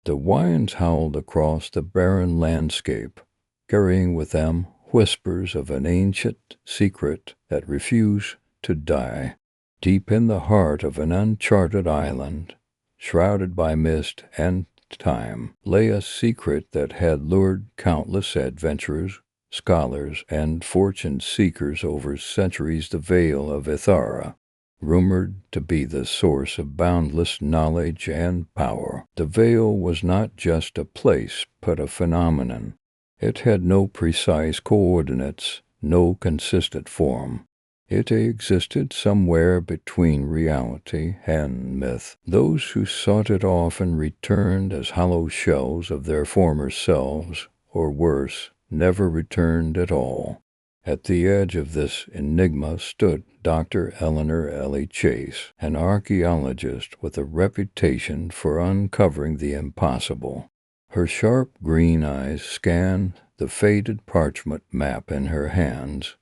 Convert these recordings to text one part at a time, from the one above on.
The winds howled across the barren landscape, carrying with them whispers of an ancient secret that refused to die. Deep in the heart of an uncharted island, shrouded by mist and time, lay a secret that had lured countless adventurers, scholars, and fortune-seekers over centuries. The Vale of Ithara, rumored to be the source of boundless knowledge and power. The Vale was not just a place, but a phenomenon. It had no precise coordinates, no consistent form. It existed somewhere between reality and myth. Those who sought it often returned as hollow shells of their former selves, or worse, never returned at all. At the edge of this enigma stood Dr. Eleanor Ellie Chase, an archaeologist with a reputation for uncovering the impossible. Her sharp green eyes scanned the faded parchment map in her hands,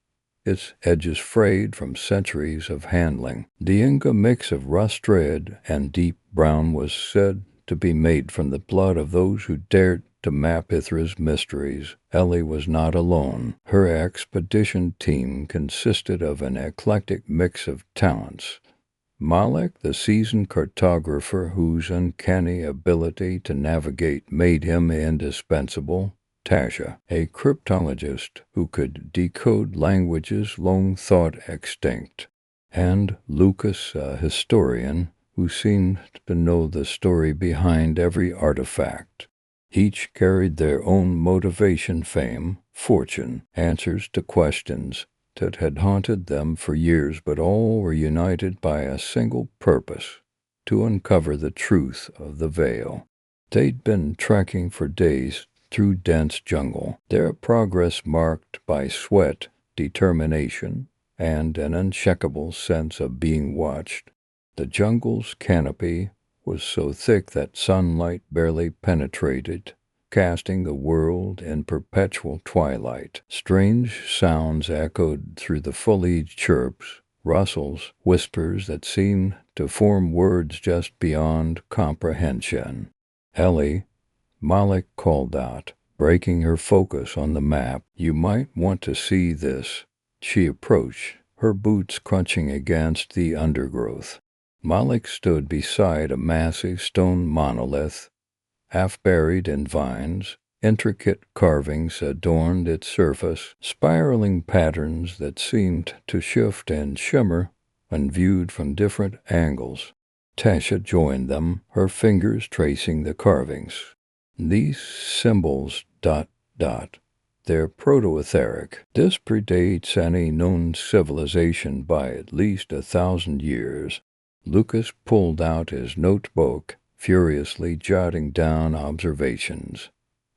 its edges frayed from centuries of handling. The Inca mix of rust red and deep brown was said to be made from the blood of those who dared to map Ithra's mysteries. Ellie was not alone. Her expedition team consisted of an eclectic mix of talents. Malik, the seasoned cartographer whose uncanny ability to navigate made him indispensable. Tasha, a cryptologist who could decode languages long thought extinct. And Lucas, a historian who seemed to know the story behind every artifact. Each carried their own motivation, fame, fortune, answers to questions that had haunted them for years, but all were united by a single purpose: to uncover the truth of the Vale. They'd been trekking for days through dense jungle, their progress marked by sweat, determination, and an unshakable sense of being watched. The jungle's canopy was so thick that sunlight barely penetrated, casting the world in perpetual twilight. Strange sounds echoed through the foliage, chirps, rustles, whispers that seemed to form words just beyond comprehension. Ellie, Malik called out, breaking her focus on the map. "You might want to see this." She approached, her boots crunching against the undergrowth. Malik stood beside a massive stone monolith, half buried in vines. Intricate carvings adorned its surface, spiraling patterns that seemed to shift and shimmer when viewed from different angles. Tasha joined them, her fingers tracing the carvings. These symbols ... they're Proto-Etheric. This predates any known civilization by at least 1,000 years. Lucas pulled out his notebook, furiously jotting down observations.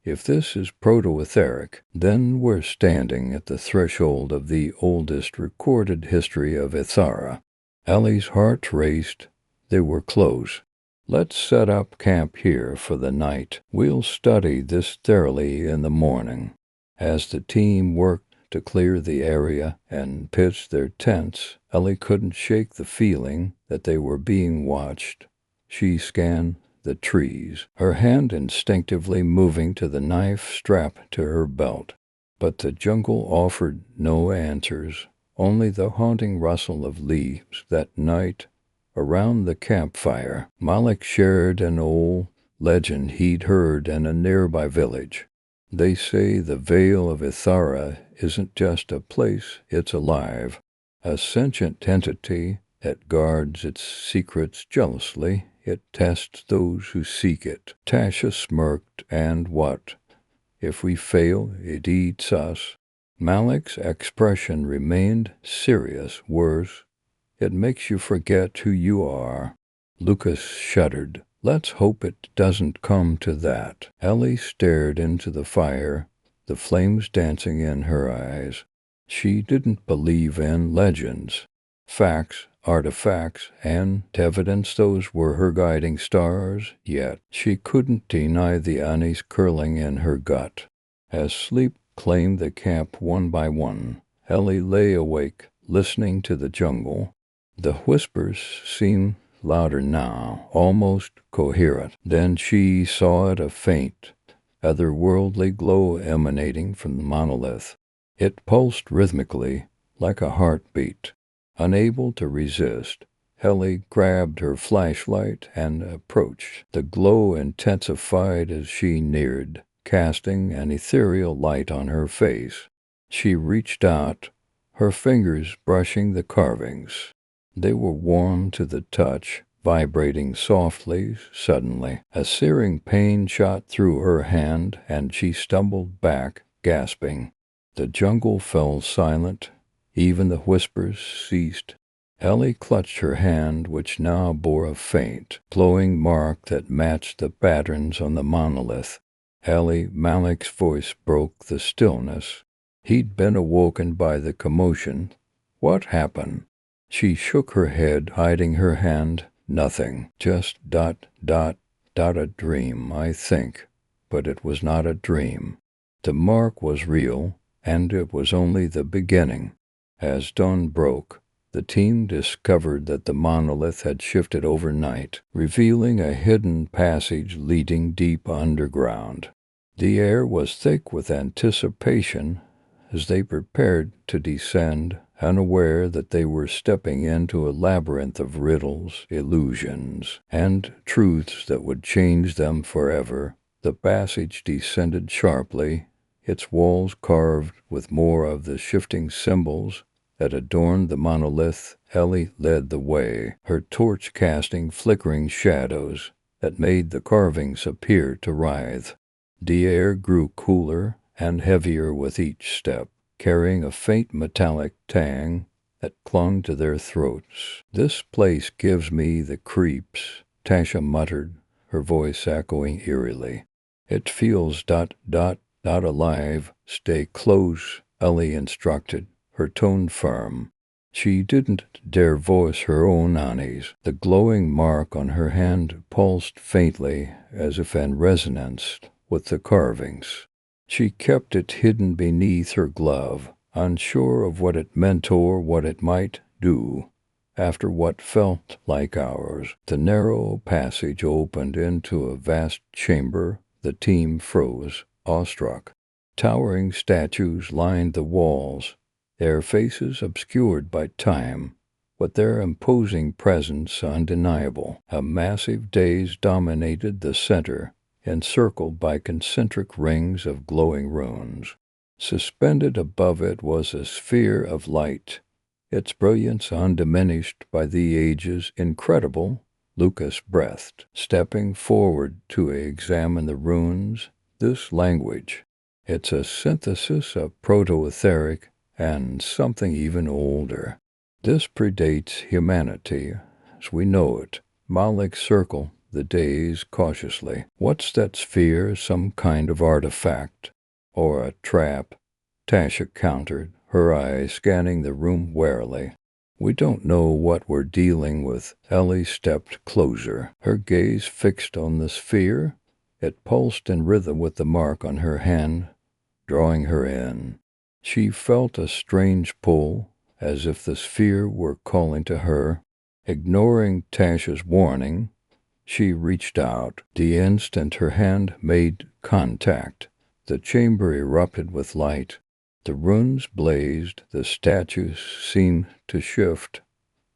If this is Proto-Etheric, then we're standing at the threshold of the oldest recorded history of Ithara. Ellie's heart raced. They were close. "Let's set up camp here for the night. We'll study this thoroughly in the morning." As the team worked to clear the area and pitch their tents, Ellie couldn't shake the feeling that they were being watched. She scanned the trees, her hand instinctively moving to the knife strapped to her belt. But the jungle offered no answers, only the haunting rustle of leaves. That night, around the campfire, Malik shared an old legend he'd heard in a nearby village. They say the Vale of Ithara isn't just a place, it's alive, a sentient entity that guards its secrets jealously. It tests those who seek it. Tasha smirked. "And what? If we fail, it eats us." Malik's expression remained serious. "Worse, it makes you forget who you are." Lucas shuddered. "Let's hope it doesn't come to that." Ellie stared into the fire, the flames dancing in her eyes. She didn't believe in legends. Facts, artifacts, and evidence, those were her guiding stars, yet she couldn't deny the unease curling in her gut. As sleep claimed the camp one by one, Ellie lay awake, listening to the jungle. The whispers seemed louder now, almost coherent. Then she saw it, a faint, otherworldly glow emanating from the monolith. It pulsed rhythmically, like a heartbeat. Unable to resist, Ellie grabbed her flashlight and approached. The glow intensified as she neared, casting an ethereal light on her face. She reached out, her fingers brushing the carvings. They were warm to the touch, vibrating softly. Suddenly, a searing pain shot through her hand, and she stumbled back, gasping. The jungle fell silent. Even the whispers ceased. Ellie clutched her hand, which now bore a faint, glowing mark that matched the patterns on the monolith. Ellie, Malik's voice broke the stillness. He'd been awoken by the commotion. What happened? She shook her head, hiding her hand. Nothing. Just ... a dream, I think. But it was not a dream. The mark was real, and it was only the beginning. As dawn broke, the team discovered that the monolith had shifted overnight, revealing a hidden passage leading deep underground. The air was thick with anticipation as they prepared to descend, unaware that they were stepping into a labyrinth of riddles, illusions, and truths that would change them forever. The passage descended sharply, its walls carved with more of the shifting symbols that adorned the monolith. Ellie led the way, her torch casting flickering shadows that made the carvings appear to writhe. The air grew cooler and heavier with each step, carrying a faint metallic tang that clung to their throats. "This place gives me the creeps," Tasha muttered, her voice echoing eerily. "It feels ... alive." "Stay close," Ellie instructed, her tone firm. She didn't dare voice her own unease. The glowing mark on her hand pulsed faintly, as if in resonance with the carvings. She kept it hidden beneath her glove, unsure of what it meant or what it might do. After what felt like hours, the narrow passage opened into a vast chamber. The team froze, awestruck. Towering statues lined the walls, their faces obscured by time, but their imposing presence undeniable. A massive dais dominated the center, encircled by concentric rings of glowing runes. Suspended above it was a sphere of light, its brilliance undiminished by the ages. Incredible, Lucas breathed, stepping forward to examine the runes. This language, it's a synthesis of Proto-Etheric and something even older. This predates humanity as we know it. Malik circled the dais cautiously. "What's that sphere? Some kind of artifact? Or a trap?" Tasha countered, her eyes scanning the room warily. "We don't know what we're dealing with." Ellie stepped closer, her gaze fixed on the sphere. It pulsed in rhythm with the mark on her hand, drawing her in. She felt a strange pull, as if the sphere were calling to her. Ignoring Tasha's warning, she reached out. The instant her hand made contact, the chamber erupted with light. The runes blazed, the statues seemed to shift,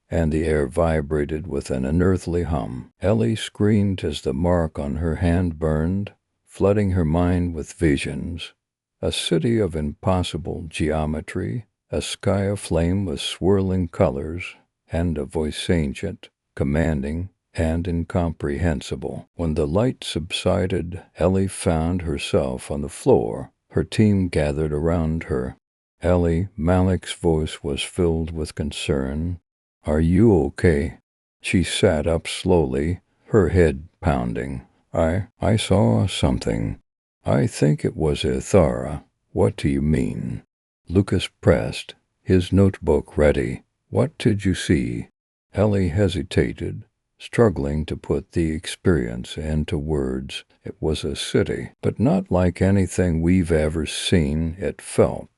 and the air vibrated with an unearthly hum. Ellie screamed as the mark on her hand burned, flooding her mind with visions. A city of impossible geometry, a sky aflame with swirling colors, and a voice ancient, commanding, and incomprehensible. When the light subsided, Ellie found herself on the floor, her team gathered around her. "Ellie," Malik's voice was filled with concern. "Are you okay?" She sat up slowly, her head pounding. I saw something. I think it was Ithara." "What do you mean?" Lucas pressed, his notebook ready. "What did you see?" Ellie hesitated, struggling to put the experience into words. "It was a city, but not like anything we've ever seen." It felt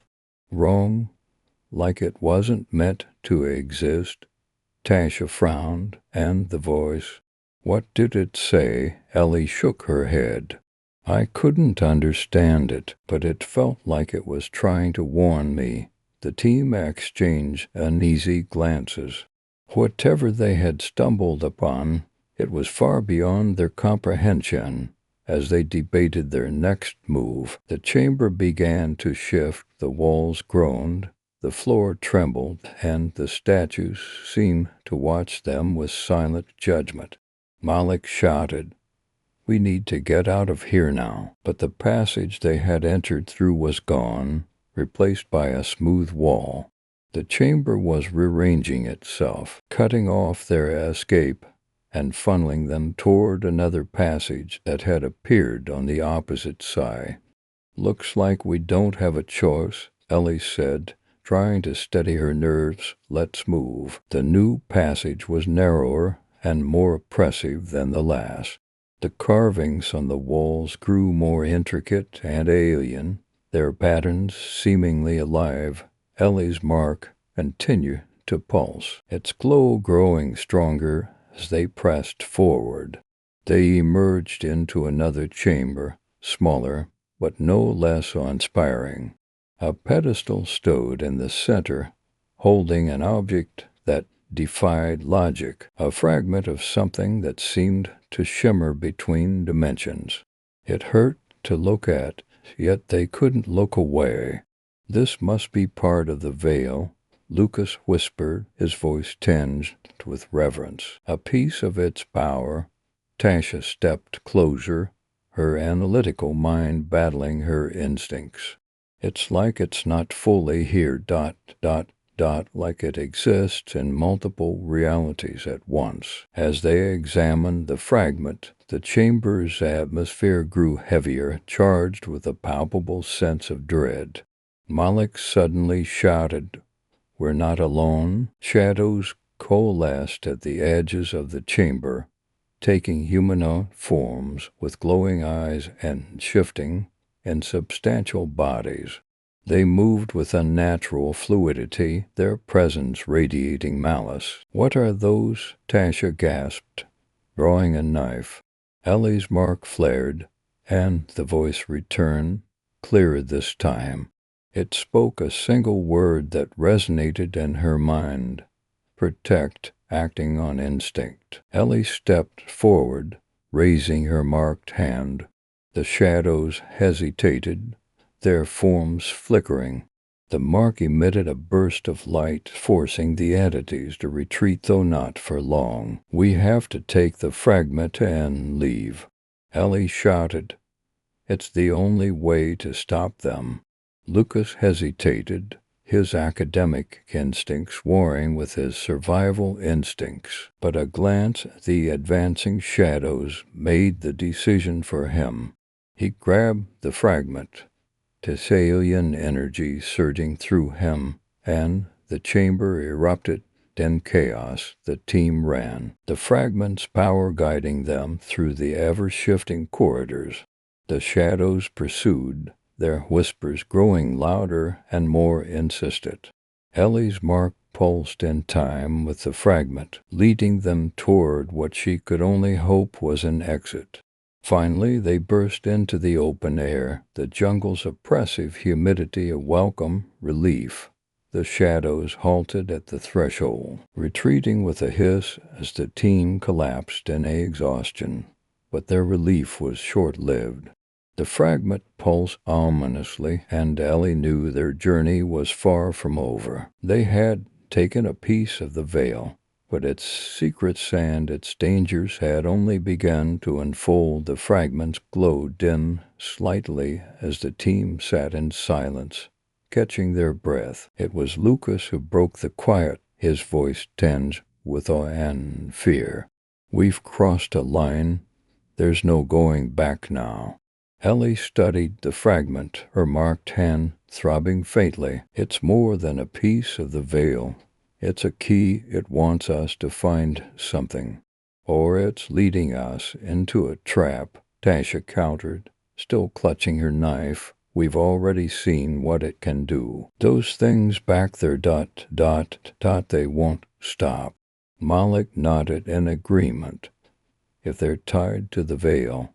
wrong, like it wasn't meant to exist. Tasha frowned, and the voice. What did it say? Ellie shook her head. I couldn't understand it, but it felt like it was trying to warn me. The team exchanged uneasy glances. Whatever they had stumbled upon, it was far beyond their comprehension. As they debated their next move, the chamber began to shift, the walls groaned, the floor trembled, and the statues seemed to watch them with silent judgment. Malik shouted, "We need to get out of here now." But the passage they had entered through was gone, replaced by a smooth wall. The chamber was rearranging itself, cutting off their escape and funneling them toward another passage that had appeared on the opposite side. "Looks like we don't have a choice," Ellie said, trying to steady her nerves. "Let's move." The new passage was narrower and more oppressive than the last. The carvings on the walls grew more intricate and alien, their patterns seemingly alive. Ellie's mark continued to pulse, its glow growing stronger as they pressed forward. They emerged into another chamber, smaller, but no less awe-inspiring. A pedestal stood in the center, holding an object that defied logic, a fragment of something that seemed to shimmer between dimensions. It hurt to look at, yet they couldn't look away. "This must be part of the veil," Lucas whispered, his voice tinged with reverence. "A piece of its power." Tasha stepped closer, her analytical mind battling her instincts. "It's like it's not fully here, ... like it exists in multiple realities at once." As they examined the fragment, the chamber's atmosphere grew heavier, charged with a palpable sense of dread. Malik suddenly shouted, "We're not alone." Shadows coalesced at the edges of the chamber, taking humanoid forms with glowing eyes and shifting, insubstantial bodies. They moved with unnatural fluidity, their presence radiating malice. "What are those?" Tasha gasped, drawing a knife. Ellie's mark flared, and the voice returned, clearer this time. It spoke a single word that resonated in her mind: protect, acting on instinct. Ellie stepped forward, raising her marked hand. The shadows hesitated, their forms flickering. The mark emitted a burst of light, forcing the entities to retreat, though not for long. "We have to take the fragment and leave," Ellie shouted. "It's the only way to stop them." Lucas hesitated, his academic instincts warring with his survival instincts, but a glance at the advancing shadows made the decision for him. He grabbed the fragment, Thessalian energy surging through him, and the chamber erupted in chaos. The team ran, the fragment's power guiding them through the ever-shifting corridors. The shadows pursued, their whispers growing louder and more insistent. Ellie's mark pulsed in time with the fragment, leading them toward what she could only hope was an exit. Finally, they burst into the open air, the jungle's oppressive humidity a welcome relief. The shadows halted at the threshold, retreating with a hiss as the team collapsed in exhaustion. But their relief was short-lived. The fragment pulsed ominously, and Ellie knew their journey was far from over. They had taken a piece of the veil, but its secrets and its dangers had only begun to unfold. The fragments glowed dim slightly as the team sat in silence, catching their breath. It was Lucas who broke the quiet, his voice tinged with awe and fear. "We've crossed a line. There's no going back now." Ellie studied the fragment, her marked hand throbbing faintly. "It's more than a piece of the veil. It's a key. It wants us to find something. Or it's leading us into a trap," Tasha countered, still clutching her knife. "We've already seen what it can do. Those things back there ... they won't stop." Malik nodded in agreement. If they're tied to the veil,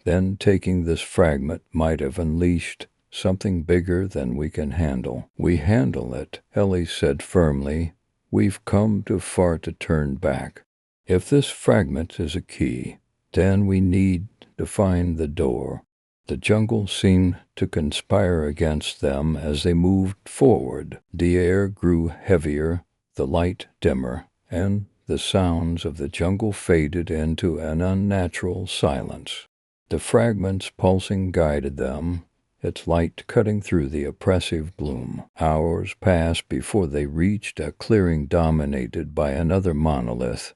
then taking this fragment might have unleashed something bigger than we can handle. We handle it, Ellie said firmly. We've come too far to turn back. If this fragment is a key, then we need to find the door. The jungle seemed to conspire against them as they moved forward. The air grew heavier, the light dimmer, and the sounds of the jungle faded into an unnatural silence. The fragment's pulsing guided them, its light cutting through the oppressive gloom. Hours passed before they reached a clearing dominated by another monolith,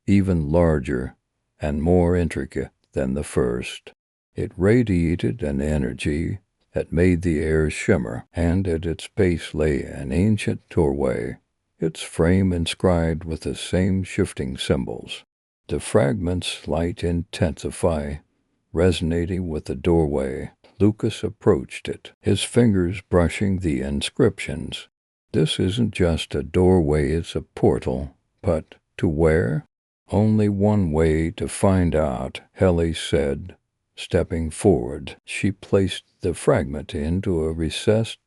even larger and more intricate than the first. It radiated an energy that made the air shimmer, and at its base lay an ancient doorway, its frame inscribed with the same shifting symbols. The fragment's light intensified, resonating with the doorway. Lucas approached it, his fingers brushing the inscriptions. This isn't just a doorway, it's a portal. But to where? Only one way to find out, Ellie said. Stepping forward, she placed the fragment into a recessed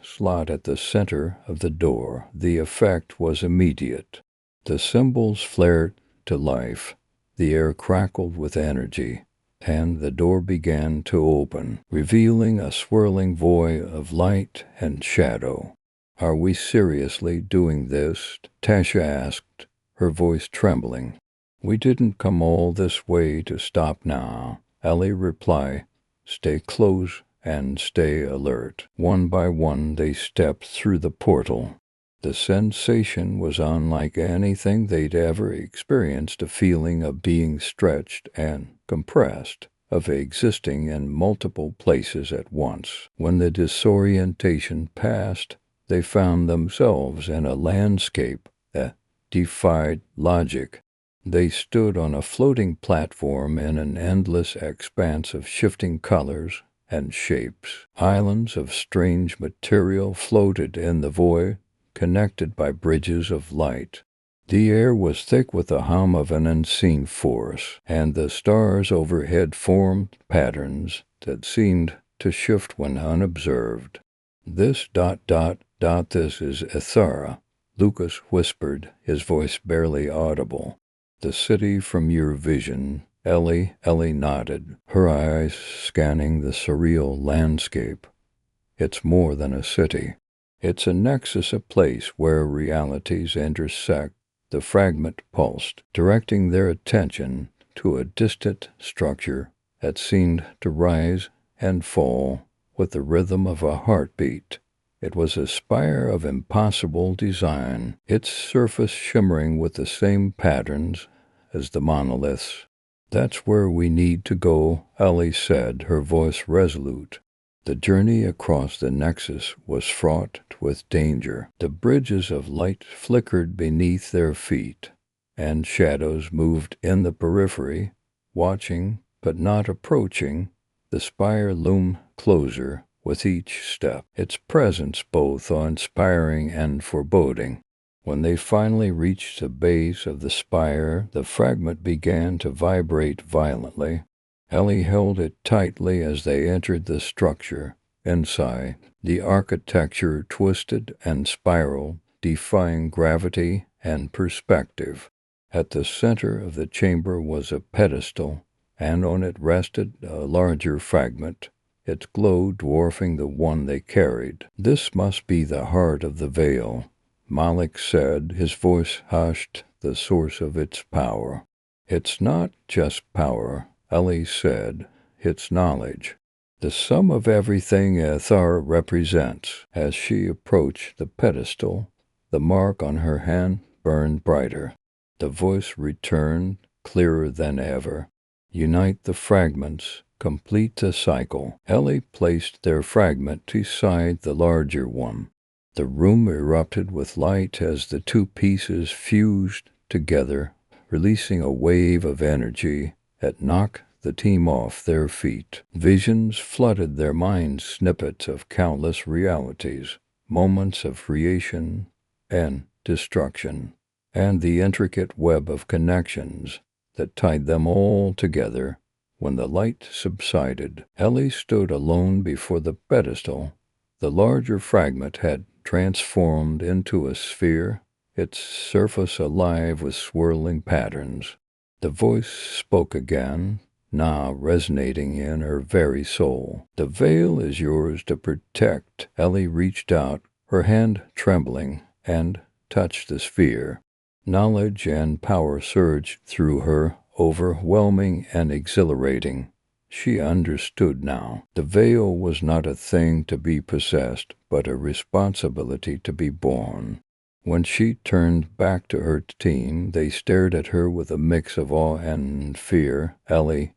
slot at the center of the door. The effect was immediate. The symbols flared to life. The air crackled with energy, and the door began to open, revealing a swirling void of light and shadow. "Are we seriously doing this?" Tasha asked, her voice trembling. "We didn't come all this way to stop now," Ellie replied. "Stay close and stay alert." One by one they stepped through the portal. The sensation was unlike anything they'd ever experienced, a feeling of being stretched and compressed, of existing in multiple places at once. When the disorientation passed, they found themselves in a landscape that defied logic. They stood on a floating platform in an endless expanse of shifting colors and shapes. Islands of strange material floated in the void, connected by bridges of light. The air was thick with the hum of an unseen force, and the stars overhead formed patterns that seemed to shift when unobserved. This this is Ethara," Lucas whispered, his voice barely audible. "The city from your vision." Ellie nodded, her eyes scanning the surreal landscape. "It's more than a city. It's a nexus, a place where realities intersect." The fragment pulsed, directing their attention to a distant structure that seemed to rise and fall with the rhythm of a heartbeat. It was a spire of impossible design, its surface shimmering with the same patterns as the monoliths. "That's where we need to go," Ellie said, her voice resolute. The journey across the nexus was fraught with danger. The bridges of light flickered beneath their feet, and shadows moved in the periphery, watching but not approaching. The spire loomed closer with each step, its presence both awe-inspiring and foreboding. When they finally reached the base of the spire, the fragment began to vibrate violently. Ellie held it tightly as they entered the structure. Inside, the architecture twisted and spiraled, defying gravity and perspective. At the center of the chamber was a pedestal, and on it rested a larger fragment, its glow dwarfing the one they carried. "This must be the heart of the veil," Malik said, his voice hushed, "the source of its power." "It's not just power," Ellie said, "it's knowledge. The sum of everything Ethara represents." As she approached the pedestal, the mark on her hand burned brighter. The voice returned, clearer than ever. "Unite the fragments, complete the cycle." Ellie placed their fragment beside the larger one. The room erupted with light as the two pieces fused together, releasing a wave of energy that knocked the team off their feet. Visions flooded their minds, snippets of countless realities, moments of creation and destruction. and the intricate web of connections that tied them all together. When the light subsided, Ellie stood alone before the pedestal. The larger fragment had transformed into a sphere, its surface alive with swirling patterns. The voice spoke again, now resonating in her very soul. "The veil is yours to protect." Ellie reached out, her hand trembling, and touched the sphere. Knowledge and power surged through her, overwhelming and exhilarating. She understood now. The veil was not a thing to be possessed, but a responsibility to be borne. When she turned back to her team, they stared at her with a mix of awe and fear. "Ellie,"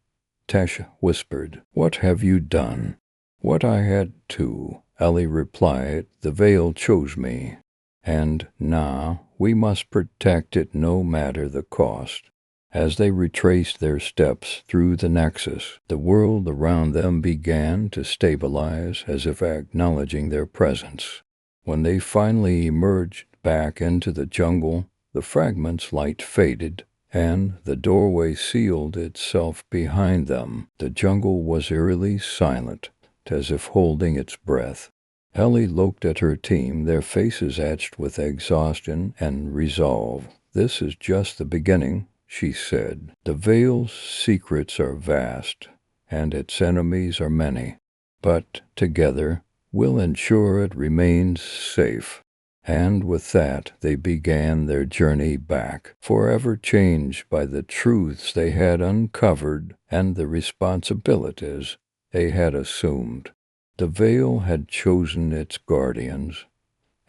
Tasha whispered, "what have you done?" "What I had to," Ellie replied. "The veil chose me. And now we must protect it no matter the cost." As they retraced their steps through the nexus, the world around them began to stabilize as if acknowledging their presence. When they finally emerged back into the jungle, the fragment's light faded, and the doorway sealed itself behind them. The jungle was eerily silent, as if holding its breath. Ellie looked at her team, their faces etched with exhaustion and resolve. "This is just the beginning," she said. "The veil's secrets are vast, and its enemies are many. But together, we'll ensure it remains safe." And with that, they began their journey back, forever changed by the truths they had uncovered and the responsibilities they had assumed. The veil had chosen its guardians,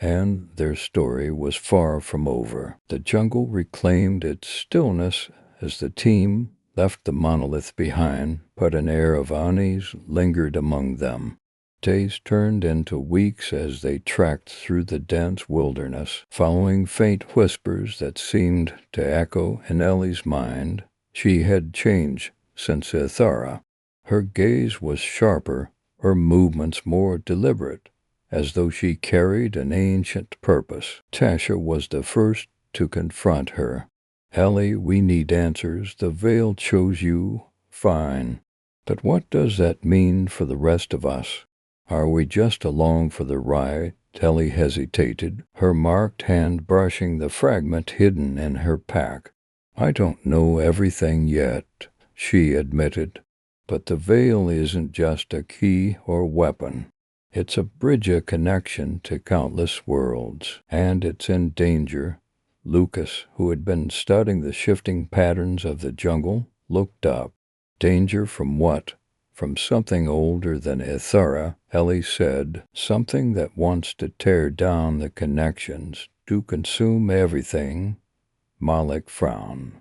and their story was far from over. The jungle reclaimed its stillness as the team left the monolith behind, but an air of unease lingered among them. Days turned into weeks as they trekked through the dense wilderness, following faint whispers that seemed to echo in Ellie's mind. She had changed since Ithara. Her gaze was sharper, her movements more deliberate, as though she carried an ancient purpose. Tasha was the first to confront her. "Ellie, we need answers. The veil chose you. Fine. But what does that mean for the rest of us? Are we just along for the ride?" Ellie hesitated, her marked hand brushing the fragment hidden in her pack. "I don't know everything yet," she admitted. "But the veil isn't just a key or weapon. It's a bridge of connection to countless worlds, and it's in danger." Lucas, who had been studying the shifting patterns of the jungle, looked up. "Danger from what?" "From something older than Ithara," Ellie said. "Something that wants to tear down the connections, to consume everything." Malik frowned.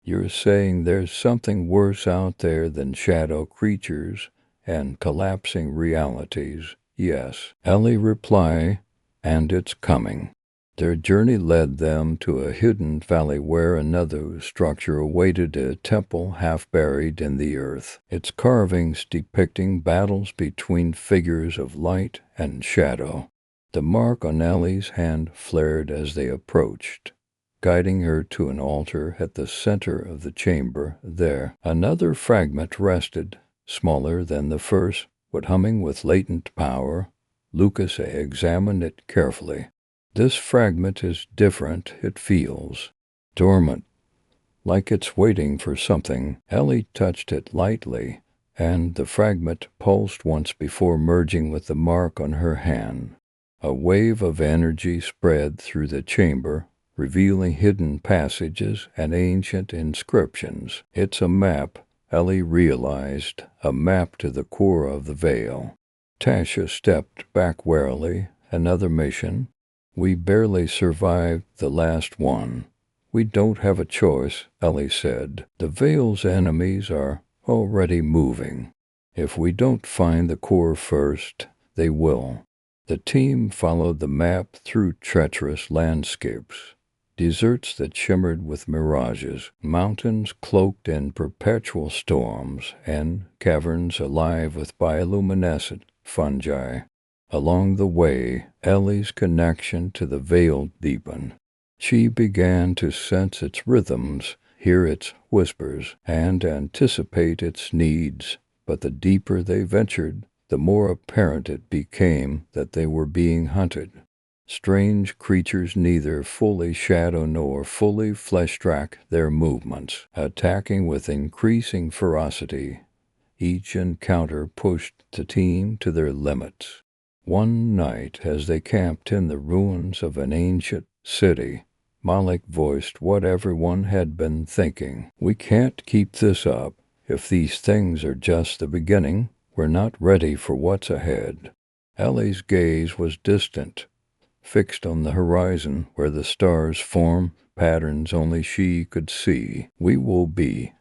"You're saying there's something worse out there than shadow creatures and collapsing realities?" "Yes," Ellie replied, "and it's coming." Their journey led them to a hidden valley where another structure awaited, a temple half buried in the earth, its carvings depicting battles between figures of light and shadow. The mark on Ellie's hand flared as they approached, guiding her to an altar at the center of the chamber. There, another fragment rested, smaller than the first, but humming with latent power. Lucas examined it carefully. "This fragment is different. It feels dormant, like it's waiting for something." Ellie touched it lightly, and the fragment pulsed once before merging with the mark on her hand. A wave of energy spread through the chamber, revealing hidden passages and ancient inscriptions. "It's a map," Ellie realized, "a map to the core of the veil." Tasha stepped back warily. "Another mission? We barely survived the last one." "We don't have a choice," Ellie said. "The veil's enemies are already moving. If we don't find the core first, they will." The team followed the map through treacherous landscapes, deserts that shimmered with mirages, mountains cloaked in perpetual storms, and caverns alive with bioluminescent fungi. Along the way, Ellie's connection to the veil deepened. She began to sense its rhythms, hear its whispers, and anticipate its needs. But the deeper they ventured, the more apparent it became that they were being hunted. Strange creatures neither fully shadow nor fully flesh track their movements, attacking with increasing ferocity. Each encounter pushed the team to their limits. One night, as they camped in the ruins of an ancient city, Malik voiced what everyone had been thinking. "We can't keep this up. If these things are just the beginning, we're not ready for what's ahead." Ellie's gaze was distant, fixed on the horizon where the stars formed patterns only she could see. "We will be,"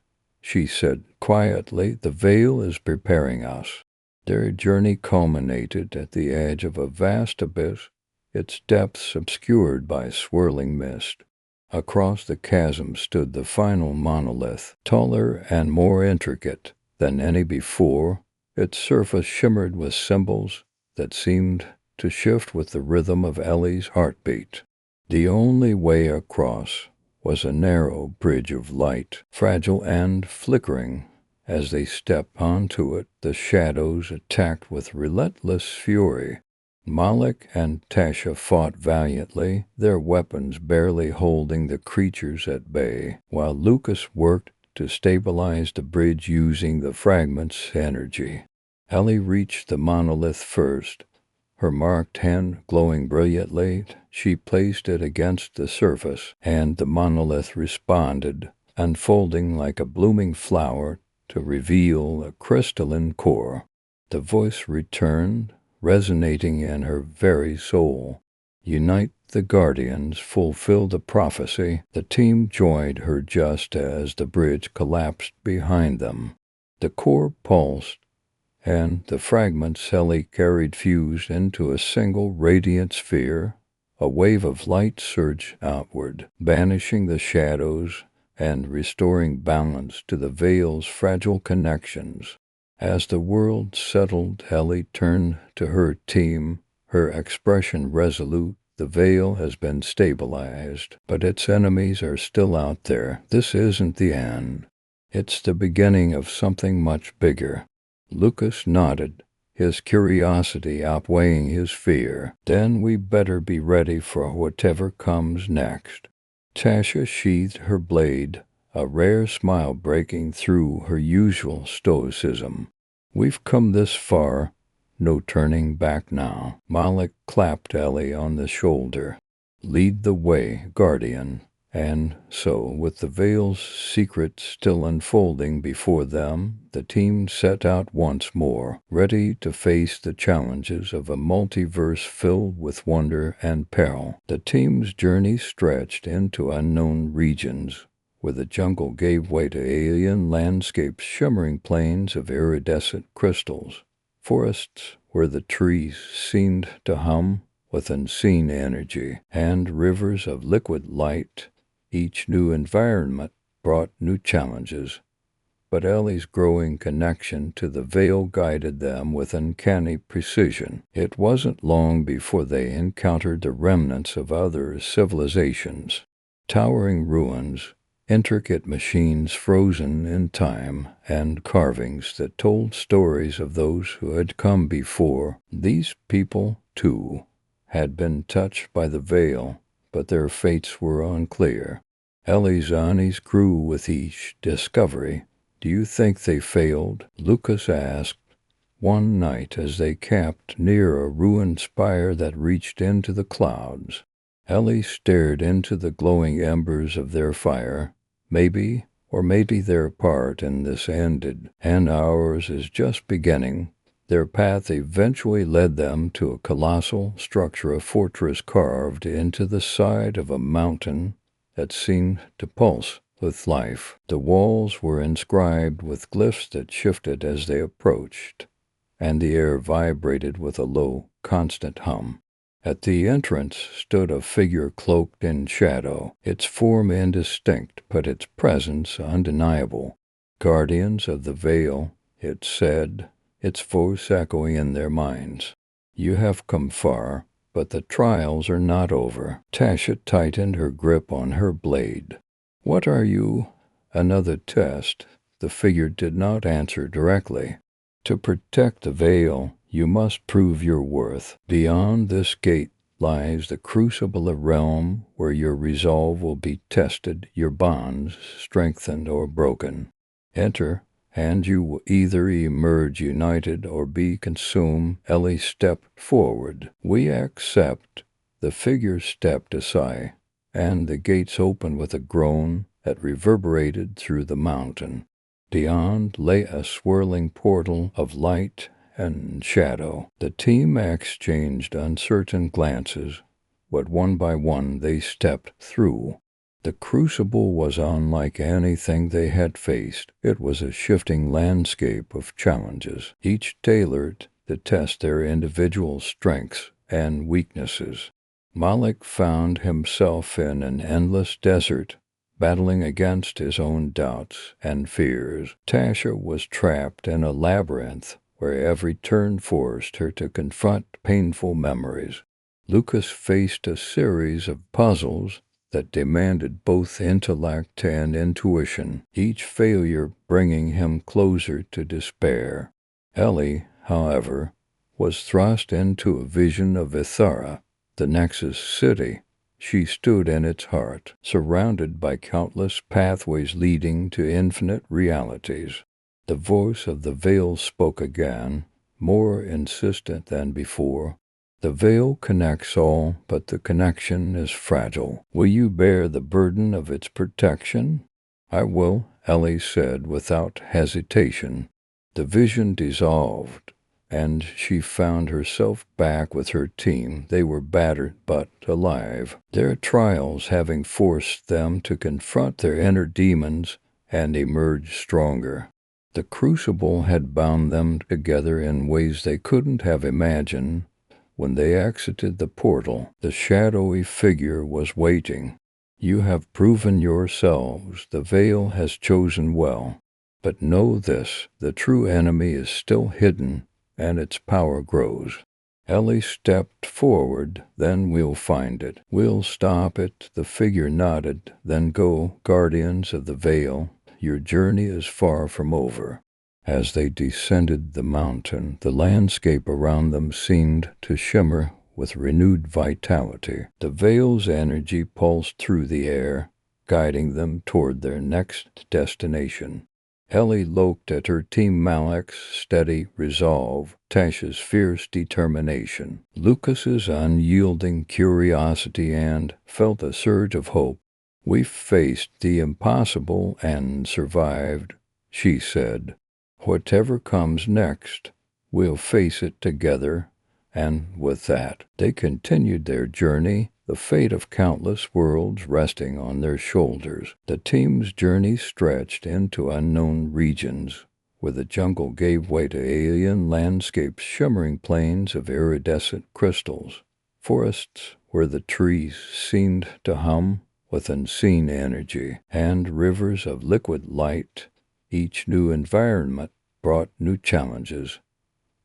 she said quietly. "The veil is preparing us." Their journey culminated at the edge of a vast abyss, its depths obscured by swirling mist. Across the chasm stood the final monolith, taller and more intricate than any before. Its surface shimmered with symbols that seemed to shift with the rhythm of Ellie's heartbeat. The only way across was a narrow bridge of light, fragile and flickering. As they stepped onto it, the shadows attacked with relentless fury. Malik and Tasha fought valiantly, their weapons barely holding the creatures at bay, while Lucas worked to stabilize the bridge using the fragment's energy. Ellie reached the monolith first. Her marked hand glowing brilliantly, she placed it against the surface, and the monolith responded, unfolding like a blooming flower to reveal a crystalline core. The voice returned, resonating in her very soul. "Unite the Guardians, fulfill the prophecy." The team joined her just as the bridge collapsed behind them. The core pulsed, and the fragments Ellie carried fused into a single radiant sphere. A wave of light surged outward, banishing the shadows and restoring balance to the veil's fragile connections. As the world settled, Ellie turned to her team, her expression resolute. "The veil has been stabilized, but its enemies are still out there. This isn't the end. It's the beginning of something much bigger." Lucas nodded, his curiosity outweighing his fear. "Then we better be ready for whatever comes next." Tasha sheathed her blade, a rare smile breaking through her usual stoicism. "We've come this far, no turning back now." Malik clapped Ellie on the shoulder. "Lead the way, Guardian." And so, with the veil's secret still unfolding before them, the team set out once more, ready to face the challenges of a multiverse filled with wonder and peril. The team's journey stretched into unknown regions, where the jungle gave way to alien landscapes, shimmering plains of iridescent crystals, forests where the trees seemed to hum with unseen energy, and rivers of liquid light. Each new environment brought new challenges, but Ellie's growing connection to the veil guided them with uncanny precision. It wasn't long before they encountered the remnants of other civilizations, towering ruins, intricate machines frozen in time, and carvings that told stories of those who had come before. These people, too, had been touched by the veil, but their fates were unclear. Ellie's unease grew with each discovery. "Do you think they failed?" Lucas asked, one night as they camped near a ruined spire that reached into the clouds. Ellie stared into the glowing embers of their fire. "Maybe, or maybe their part in this ended, and ours is just beginning." Their path eventually led them to a colossal structure, a fortress carved into the side of a mountain that seemed to pulse with life. The walls were inscribed with glyphs that shifted as they approached, and the air vibrated with a low, constant hum. At the entrance stood a figure cloaked in shadow, its form indistinct, but its presence undeniable. "Guardians of the Veil," it said, its voice echoing in their minds. "You have come far, But the trials are not over. Tasha tightened her grip on her blade. What are you? Another test. The figure did not answer directly. To protect the veil, you must prove your worth. Beyond this gate lies the crucible, a realm where your resolve will be tested, your bonds strengthened or broken. Enter, and you will either emerge united or be consumed. Ellie stepped forward. We accept. The figure stepped aside, and the gates opened with a groan that reverberated through the mountain. Beyond lay a swirling portal of light and shadow. The team exchanged uncertain glances, but one by one they stepped through. The crucible was unlike anything they had faced. It was a shifting landscape of challenges, each tailored to test their individual strengths and weaknesses. Malik found himself in an endless desert, battling against his own doubts and fears. Tasha was trapped in a labyrinth where every turn forced her to confront painful memories. Lucas faced a series of puzzles that demanded both intellect and intuition, each failure bringing him closer to despair. Ellie, however, was thrust into a vision of Ithara, the Nexus City. She stood in its heart, surrounded by countless pathways leading to infinite realities. The voice of the veil spoke again, more insistent than before. The veil connects all, but the connection is fragile. Will you bear the burden of its protection? I will, Ellie said without hesitation. The vision dissolved, and she found herself back with her team. They were battered but alive, their trials having forced them to confront their inner demons and emerge stronger. The crucible had bound them together in ways they couldn't have imagined. When they exited the portal, the shadowy figure was waiting. You have proven yourselves. The veil has chosen well. But know this, the true enemy is still hidden, and its power grows. Ellie stepped forward. Then we'll find it. We'll stop it. The figure nodded. Then go, guardians of the veil. Your journey is far from over. As they descended the mountain, the landscape around them seemed to shimmer with renewed vitality. The veil's energy pulsed through the air, guiding them toward their next destination. Ellie looked at her team, Malik's steady resolve, Tasha's fierce determination, Lucas's unyielding curiosity, and felt a surge of hope. "We've faced the impossible and survived," she said. "Whatever comes next, we'll face it together." And with that, they continued their journey, the fate of countless worlds resting on their shoulders. The team's journey stretched into unknown regions, where the jungle gave way to alien landscapes, shimmering plains of iridescent crystals, forests where the trees seemed to hum with unseen energy, and rivers of liquid light. Each new environment brought new challenges,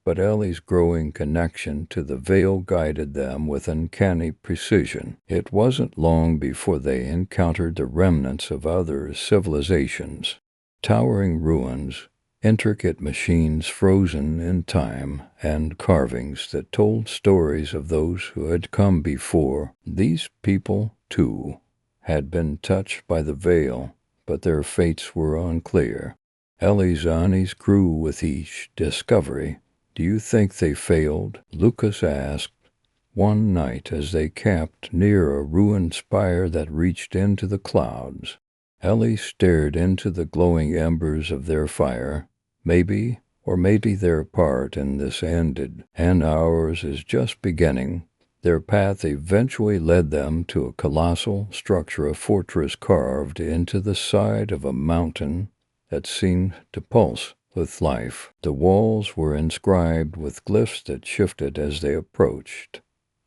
but Ellie's growing connection to the veil guided them with uncanny precision. It wasn't long before they encountered the remnants of other civilizations, towering ruins, intricate machines frozen in time, and carvings that told stories of those who had come before. These people, too, had been touched by the veil, but their fates were unclear. Ellie's unease grew with each discovery. "Do you think they failed?" Lucas asked. One night as they camped near a ruined spire that reached into the clouds, Ellie stared into the glowing embers of their fire. Maybe their part in this ended, and ours is just beginning. Their path eventually led them to a colossal structure, a fortress carved into the side of a mountain that seemed to pulse with life. The walls were inscribed with glyphs that shifted as they approached,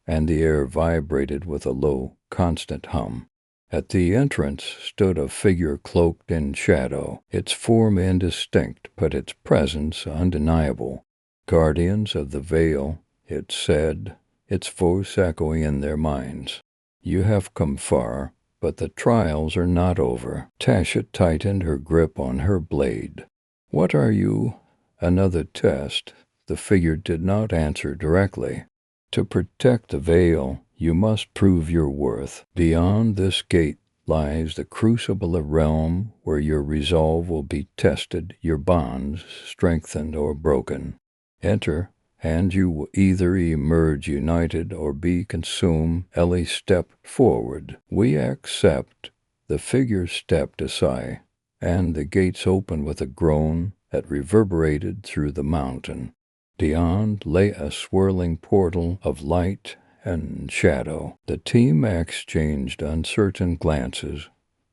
and the air vibrated with a low, constant hum. At the entrance stood a figure cloaked in shadow, its form indistinct, but its presence undeniable. "Guardians of the Veil," it said. its voice echoing in their minds. You have come far, but the trials are not over. Tasha tightened her grip on her blade. What are you? Another test. The figure did not answer directly. To protect the veil, you must prove your worth. Beyond this gate lies the crucible, a realm where your resolve will be tested, your bonds strengthened or broken. Enter, and you will either emerge united or be consumed. Ellie stepped forward. We accept. The figure stepped aside, and the gates opened with a groan that reverberated through the mountain. Beyond lay a swirling portal of light and shadow. The team exchanged uncertain glances,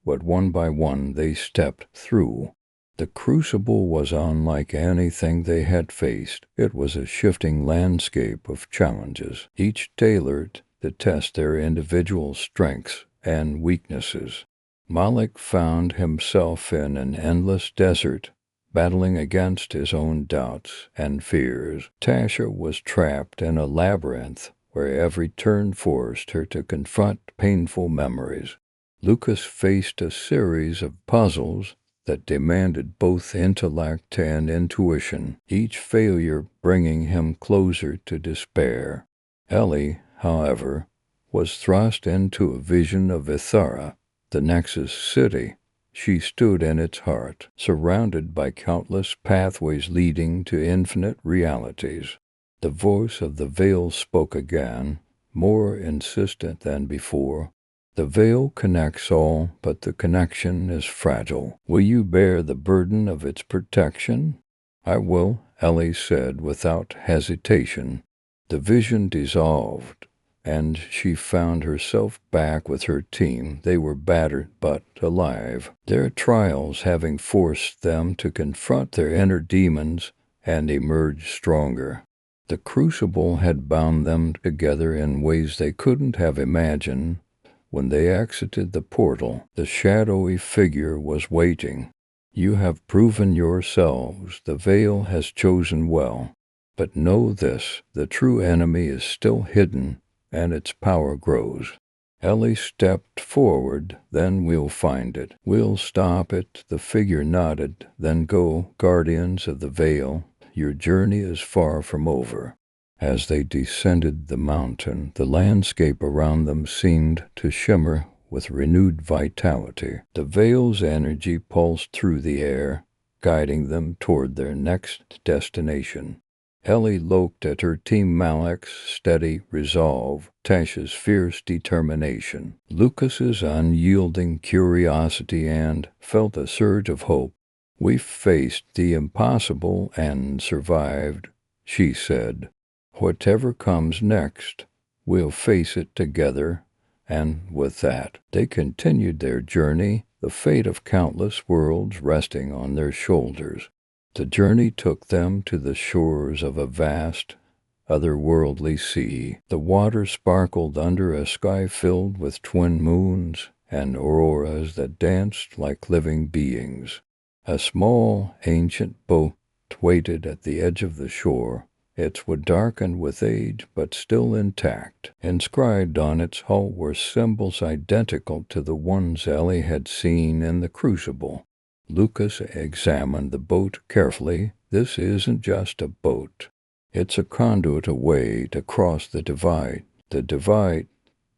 but one by one they stepped through. The crucible was unlike anything they had faced. It was a shifting landscape of challenges, each tailored to test their individual strengths and weaknesses. Malik found himself in an endless desert, battling against his own doubts and fears. Tasha was trapped in a labyrinth where every turn forced her to confront painful memories. Lucas faced a series of puzzles that demanded both intellect and intuition, each failure bringing him closer to despair. Ellie, however, was thrust into a vision of Ithara, the Nexus city. She stood in its heart, surrounded by countless pathways leading to infinite realities. The voice of the veil spoke again, more insistent than before. The veil connects all, but the connection is fragile. Will you bear the burden of its protection? I will, Ellie said without hesitation. The vision dissolved, and she found herself back with her team. They were battered but alive, their trials having forced them to confront their inner demons and emerge stronger. The crucible had bound them together in ways they couldn't have imagined. When they exited the portal, the shadowy figure was waiting. You have proven yourselves. The veil has chosen well. But know this, the true enemy is still hidden, and its power grows. Ellie stepped forward. Then we'll find it. We'll stop it. The figure nodded. Then go, guardians of the veil. Your journey is far from over. As they descended the mountain, the landscape around them seemed to shimmer with renewed vitality. The veil's energy pulsed through the air, guiding them toward their next destination. Ellie looked at her team, Malik's steady resolve, Tasha's fierce determination, Lucas's unyielding curiosity, and felt a surge of hope. "We faced the impossible and survived," she said. "Whatever comes next, we'll face it together." And with that, they continued their journey, the fate of countless worlds resting on their shoulders. The journey took them to the shores of a vast, otherworldly sea. The water sparkled under a sky filled with twin moons and auroras that danced like living beings. A small, ancient boat waited at the edge of the shore, its wood darkened with age but still intact. Inscribed on its hull were symbols identical to the ones Ellie had seen in the crucible. Lucas examined the boat carefully. "This isn't just a boat. It's a conduit, a way to cross the divide." "The divide?"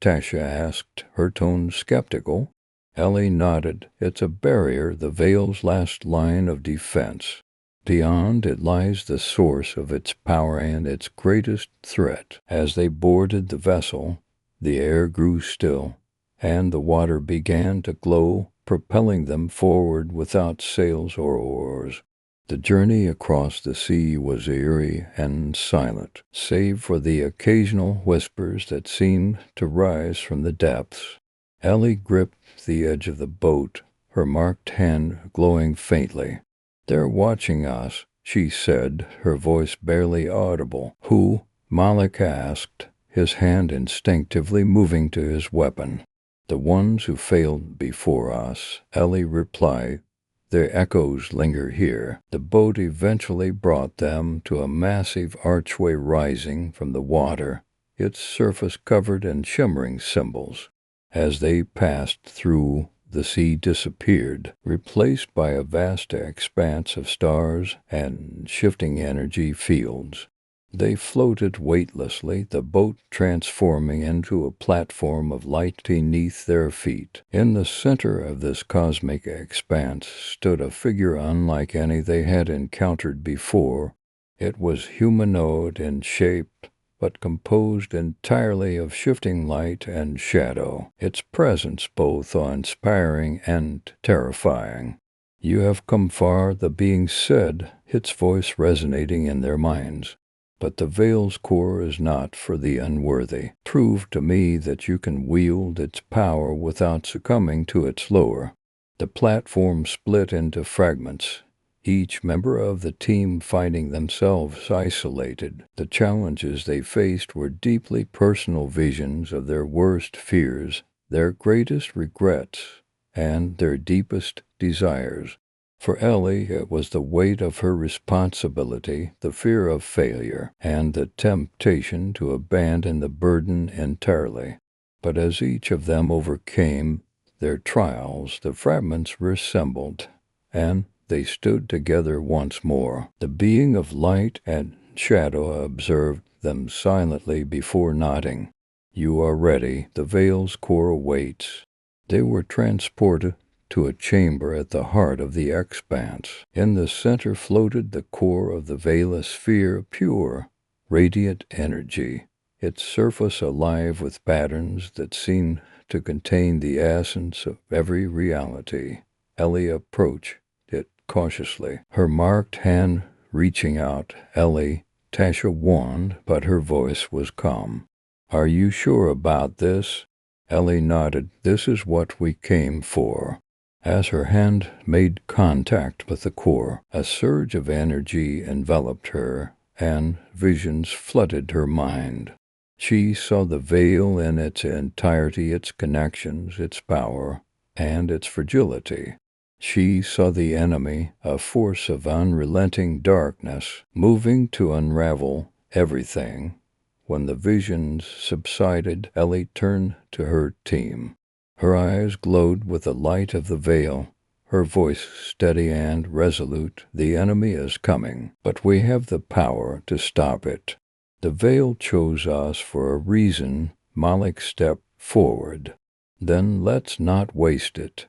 Tasha asked, her tone skeptical. Ellie nodded. "It's a barrier, the veil's last line of defense. Beyond it lies the source of its power and its greatest threat." As they boarded the vessel, the air grew still, and the water began to glow, propelling them forward without sails or oars. The journey across the sea was eerie and silent, save for the occasional whispers that seemed to rise from the depths. Ellie gripped the edge of the boat, her marked hand glowing faintly. "They're watching us," she said, her voice barely audible. "Who?" Malik asked, his hand instinctively moving to his weapon. "The ones who failed before us," Ellie replied. "Their echoes linger here." The boat eventually brought them to a massive archway rising from the water, its surface covered in shimmering symbols. As they passed through, the sea disappeared, replaced by a vast expanse of stars and shifting energy fields. They floated weightlessly, the boat transforming into a platform of light beneath their feet. In the center of this cosmic expanse stood a figure unlike any they had encountered before. It was humanoid in shape, but composed entirely of shifting light and shadow, its presence both awe-inspiring and terrifying. "You have come far," the being said, its voice resonating in their minds. "But the Veil's core is not for the unworthy. Prove to me that you can wield its power without succumbing to its lure." The platform split into fragments, each member of the team finding themselves isolated. The challenges they faced were deeply personal visions of their worst fears, their greatest regrets, and their deepest desires. For Ellie, it was the weight of her responsibility, the fear of failure, and the temptation to abandon the burden entirely. But as each of them overcame their trials, the fragments reassembled, and they stood together once more. The being of light and shadow observed them silently before nodding. "You are ready. The Veil's core awaits." They were transported to a chamber at the heart of the expanse. In the center floated the core of the Velosphere, pure, radiant energy, its surface alive with patterns that seemed to contain the essence of every reality. Ellie approached it cautiously, her marked hand reaching out. "Ellie," Tasha warned, but her voice was calm. "Are you sure about this?" Ellie nodded. "This is what we came for." As her hand made contact with the core, a surge of energy enveloped her, and visions flooded her mind. She saw the Veil in its entirety, its connections, its power, and its fragility. She saw the enemy, a force of unrelenting darkness, moving to unravel everything. When the visions subsided, Ellie turned to her team. Her eyes glowed with the light of the Veil, her voice steady and resolute. "The enemy is coming, but we have the power to stop it. The Veil chose us for a reason." Malik stepped forward. "Then let's not waste it."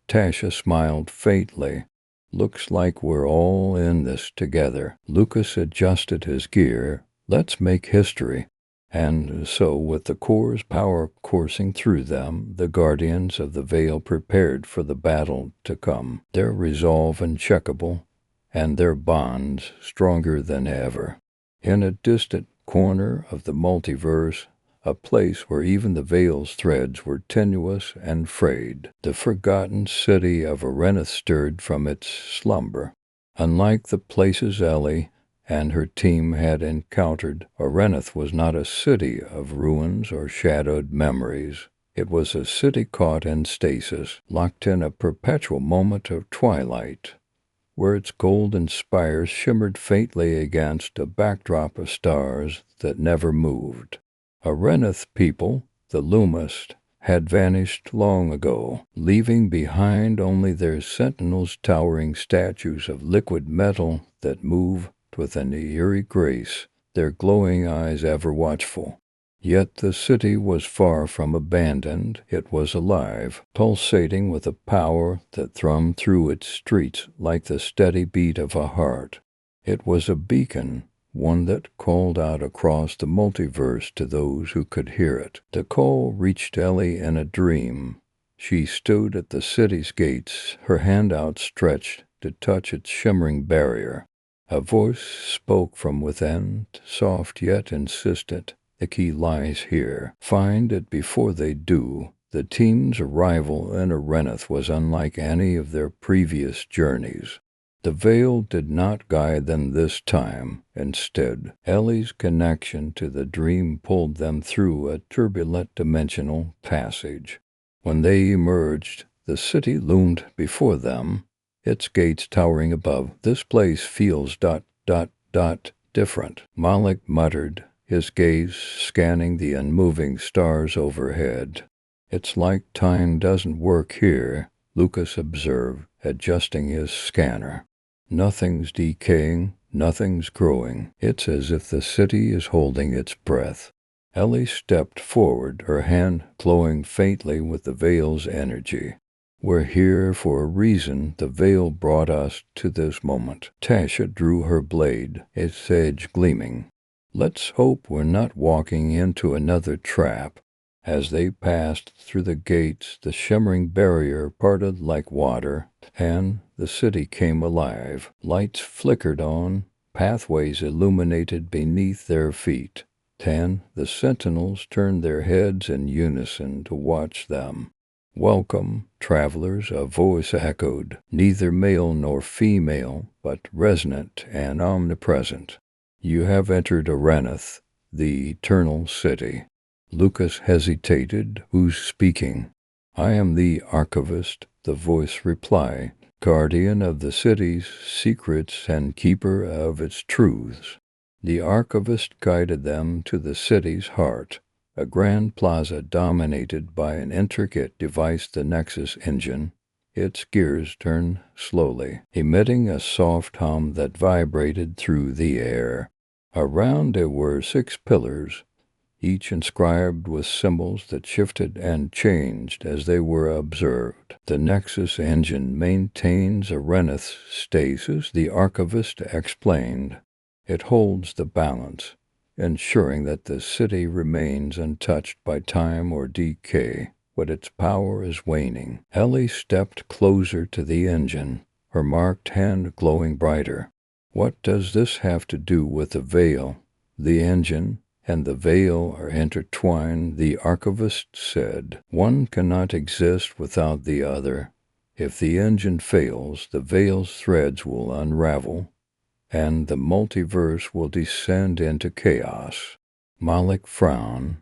Tasha smiled faintly. "Looks like we're all in this together." Lucas adjusted his gear. "Let's make history." And so, with the core's power coursing through them, the guardians of the Veil prepared for the battle to come, their resolve uncheckable, and their bonds stronger than ever. In a distant corner of the multiverse, a place where even the Veil's threads were tenuous and frayed, the forgotten city of Arenith stirred from its slumber. Unlike the places Ellie and her team had encountered, Arenith was not a city of ruins or shadowed memories. It was a city caught in stasis, locked in a perpetual moment of twilight, where its golden spires shimmered faintly against a backdrop of stars that never moved. Arenith people, the Lumist, had vanished long ago, leaving behind only their sentinels, towering statues of liquid metal that moved with an eerie grace, their glowing eyes ever watchful. Yet the city was far from abandoned. It was alive, pulsating with a power that thrummed through its streets like the steady beat of a heart. It was a beacon, one that called out across the multiverse to those who could hear it. The call reached Ellie in a dream. She stood at the city's gates, her hand outstretched to touch its shimmering barrier. A voice spoke from within, soft yet insistent. "The key lies here. Find it before they do." The team's arrival in Arenith was unlike any of their previous journeys. The Veil did not guide them this time. Instead, Ellie's connection to the dream pulled them through a turbulent dimensional passage. When they emerged, the city loomed before them, its gates towering above. "This place feels ... different," Malik muttered, his gaze scanning the unmoving stars overhead. "It's like time doesn't work here," Lucas observed, adjusting his scanner. "Nothing's decaying, nothing's growing. It's as if the city is holding its breath." Ellie stepped forward, her hand glowing faintly with the veil's energy. "We're here for a reason. The veil brought us to this moment." Tasha drew her blade, its edge gleaming. "Let's hope we're not walking into another trap." As they passed through the gates, the shimmering barrier parted like water, and the city came alive. Lights flickered on, pathways illuminated beneath their feet. Then the sentinels turned their heads in unison to watch them. "Welcome, travelers," a voice echoed, neither male nor female, but resonant and omnipresent. "You have entered Araneth, the eternal city." Lucas hesitated. "Who's speaking?" "I am the archivist," the voice replied, "guardian of the city's secrets and keeper of its truths." The archivist guided them to the city's heart, a grand plaza dominated by an intricate device, the Nexus engine. Its gears turned slowly, emitting a soft hum that vibrated through the air. Around it were 6 pillars, each inscribed with symbols that shifted and changed as they were observed. "The Nexus engine maintains Araneth's stasis," the archivist explained. "It holds the balance, ensuring that the city remains untouched by time or decay when its power is waning." Ellie stepped closer to the engine, her marked hand glowing brighter. "What does this have to do with the veil?" "The engine and the veil are intertwined," the archivist said. "One cannot exist without the other. If the engine fails, the veil's threads will unravel, and the multiverse will descend into chaos." Malik frowned.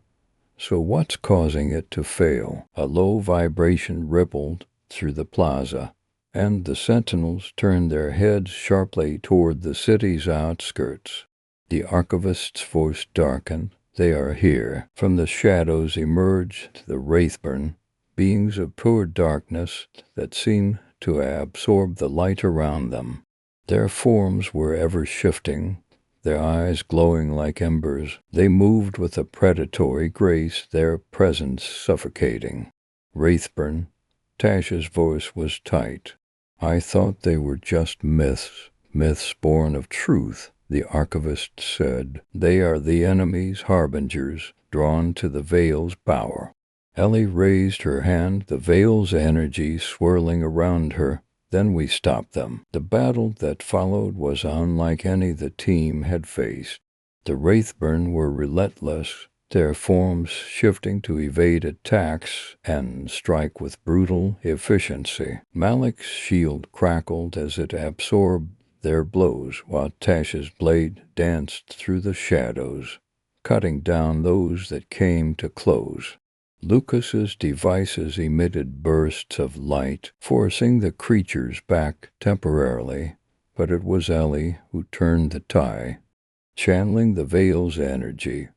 "So what's causing it to fail?" A low vibration rippled through the plaza, and the sentinels turned their heads sharply toward the city's outskirts. The archivist's voice darkened. "They are here." From the shadows emerged the Wraithburn, beings of pure darkness that seemed to absorb the light around them. Their forms were ever shifting, their eyes glowing like embers. They moved with a predatory grace, their presence suffocating. "Wraithburn," Tasha's voice was tight. "I thought they were just myths born of truth," the archivist said. "They are the enemy's harbingers, drawn to the veil's power." Ellie raised her hand, the veil's energy swirling around her. "Then we stopped them." The battle that followed was unlike any the team had faced. The Wraithburn were relentless, their forms shifting to evade attacks and strike with brutal efficiency. Malik's shield crackled as it absorbed their blows, while Tasha's blade danced through the shadows, cutting down those that came to close. Lucas's devices emitted bursts of light, forcing the creatures back temporarily, but it was Ellie who turned the tide. Channeling the veil's energy,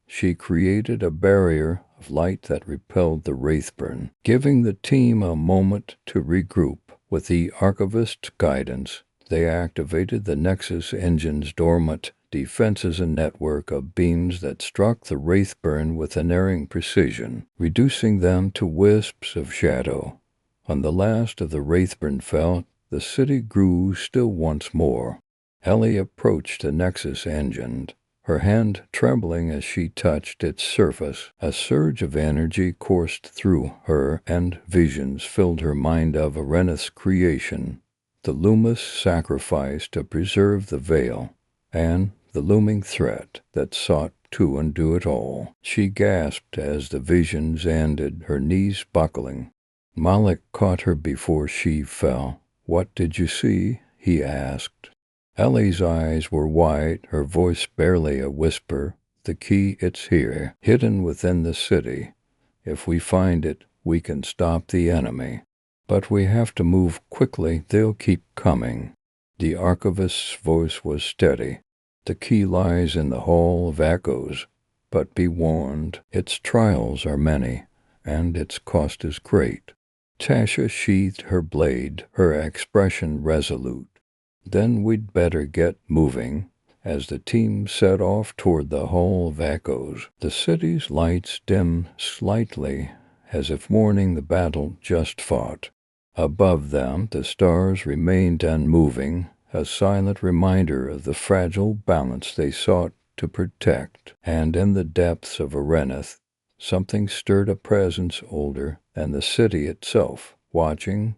she created a barrier of light that repelled the Wraithburn, giving the team a moment to regroup. With the archivist's guidance, they activated the Nexus engine's dormant defenses, a network of beams that struck the Wraithburn with unerring precision, reducing them to wisps of shadow. When the last of the Wraithburn fell, the city grew still once more. Ellie approached the Nexus engine, her hand trembling as she touched its surface. A surge of energy coursed through her, and visions filled her mind of Araneth's creation, the Lumos sacrifice to preserve the veil, and the looming threat that sought to undo it all. She gasped as the visions ended, her knees buckling. Malik caught her before she fell. "What did you see?" he asked. Ellie's eyes were wide, her voice barely a whisper. "The key, it's here, hidden within the city. If we find it, we can stop the enemy. But we have to move quickly, they'll keep coming." The archivist's voice was steady. The key lies in the Hall of Echoes, but be warned, its trials are many, and its cost is great. Tasha sheathed her blade, her expression resolute. Then we'd better get moving. As the team set off toward the Hall of Echoes, the city's lights dimmed slightly, as if mourning the battle just fought. Above them, the stars remained unmoving, a silent reminder of the fragile balance they sought to protect. And in the depths of Arenith, something stirred, a presence older than the city itself, watching,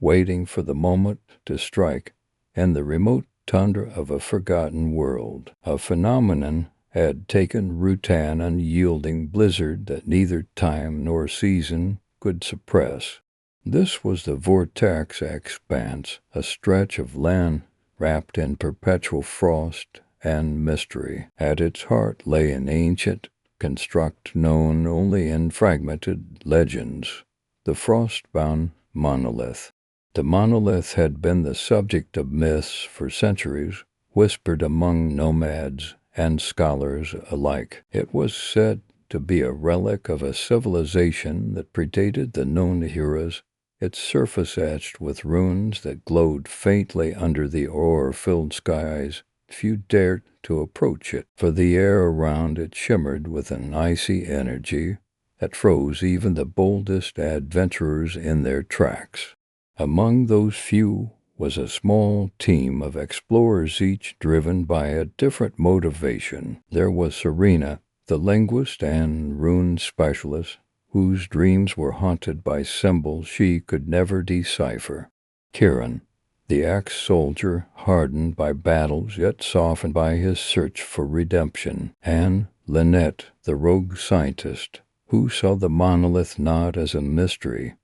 waiting for the moment to strike, in the remote tundra of a forgotten world. A phenomenon had taken root, an unyielding blizzard that neither time nor season could suppress. This was the Vortex Expanse, a stretch of land wrapped in perpetual frost and mystery. At its heart lay an ancient construct known only in fragmented legends, the frost-bound monolith. The monolith had been the subject of myths for centuries, whispered among nomads and scholars alike. It was said to be a relic of a civilization that predated the known eras, its surface etched with runes that glowed faintly under the aurora-filled skies. Few dared to approach it, for the air around it shimmered with an icy energy that froze even the boldest adventurers in their tracks. Among those few was a small team of explorers, each driven by a different motivation. There was Serena, the linguist and rune specialist, whose dreams were haunted by symbols she could never decipher. Kieran, the ex-soldier, hardened by battles yet softened by his search for redemption. And Lynette, the rogue scientist, who saw the monolith not as a mystery,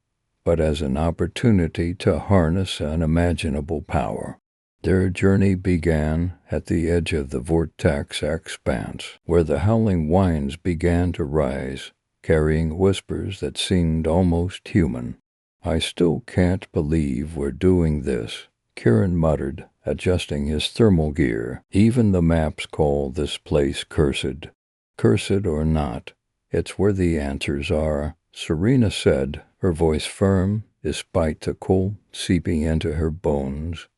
but as an opportunity to harness unimaginable power. Their journey began at the edge of the Vortex Expanse, where the howling winds began to rise, carrying whispers that seemed almost human. "I still can't believe we're doing this," Kieran muttered, adjusting his thermal gear. "Even the maps call this place cursed. Cursed or not, it's where the answers are," Serena said, her voice firm despite the cold seeping into her bones.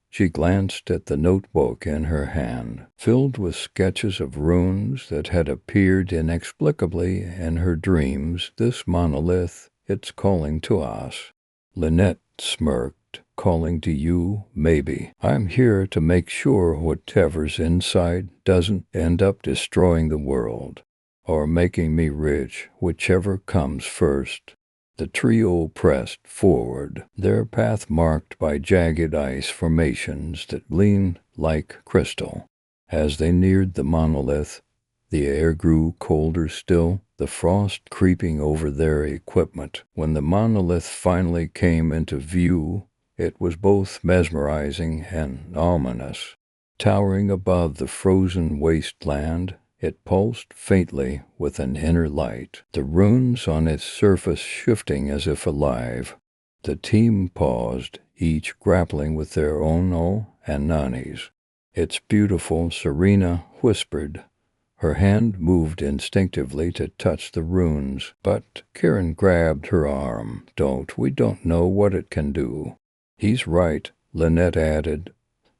She glanced at the notebook in her hand, filled with sketches of runes that had appeared inexplicably in her dreams. "This monolith, it's calling to us." Lynette smirked. "Calling to you, maybe. I'm here to make sure whatever's inside doesn't end up destroying the world, or making me rich, whichever comes first." The trio pressed forward, their path marked by jagged ice formations that gleamed like crystal. As they neared the monolith, the air grew colder still, the frost creeping over their equipment. When the monolith finally came into view, it was both mesmerizing and ominous. Towering above the frozen wasteland, it pulsed faintly with an inner light, the runes on its surface shifting as if alive. The team paused, each grappling with their own awe and Nani's. "It's beautiful," Serena whispered. Her hand moved instinctively to touch the runes, but Kieran grabbed her arm. We don't know what it can do." "He's right," Lynette added,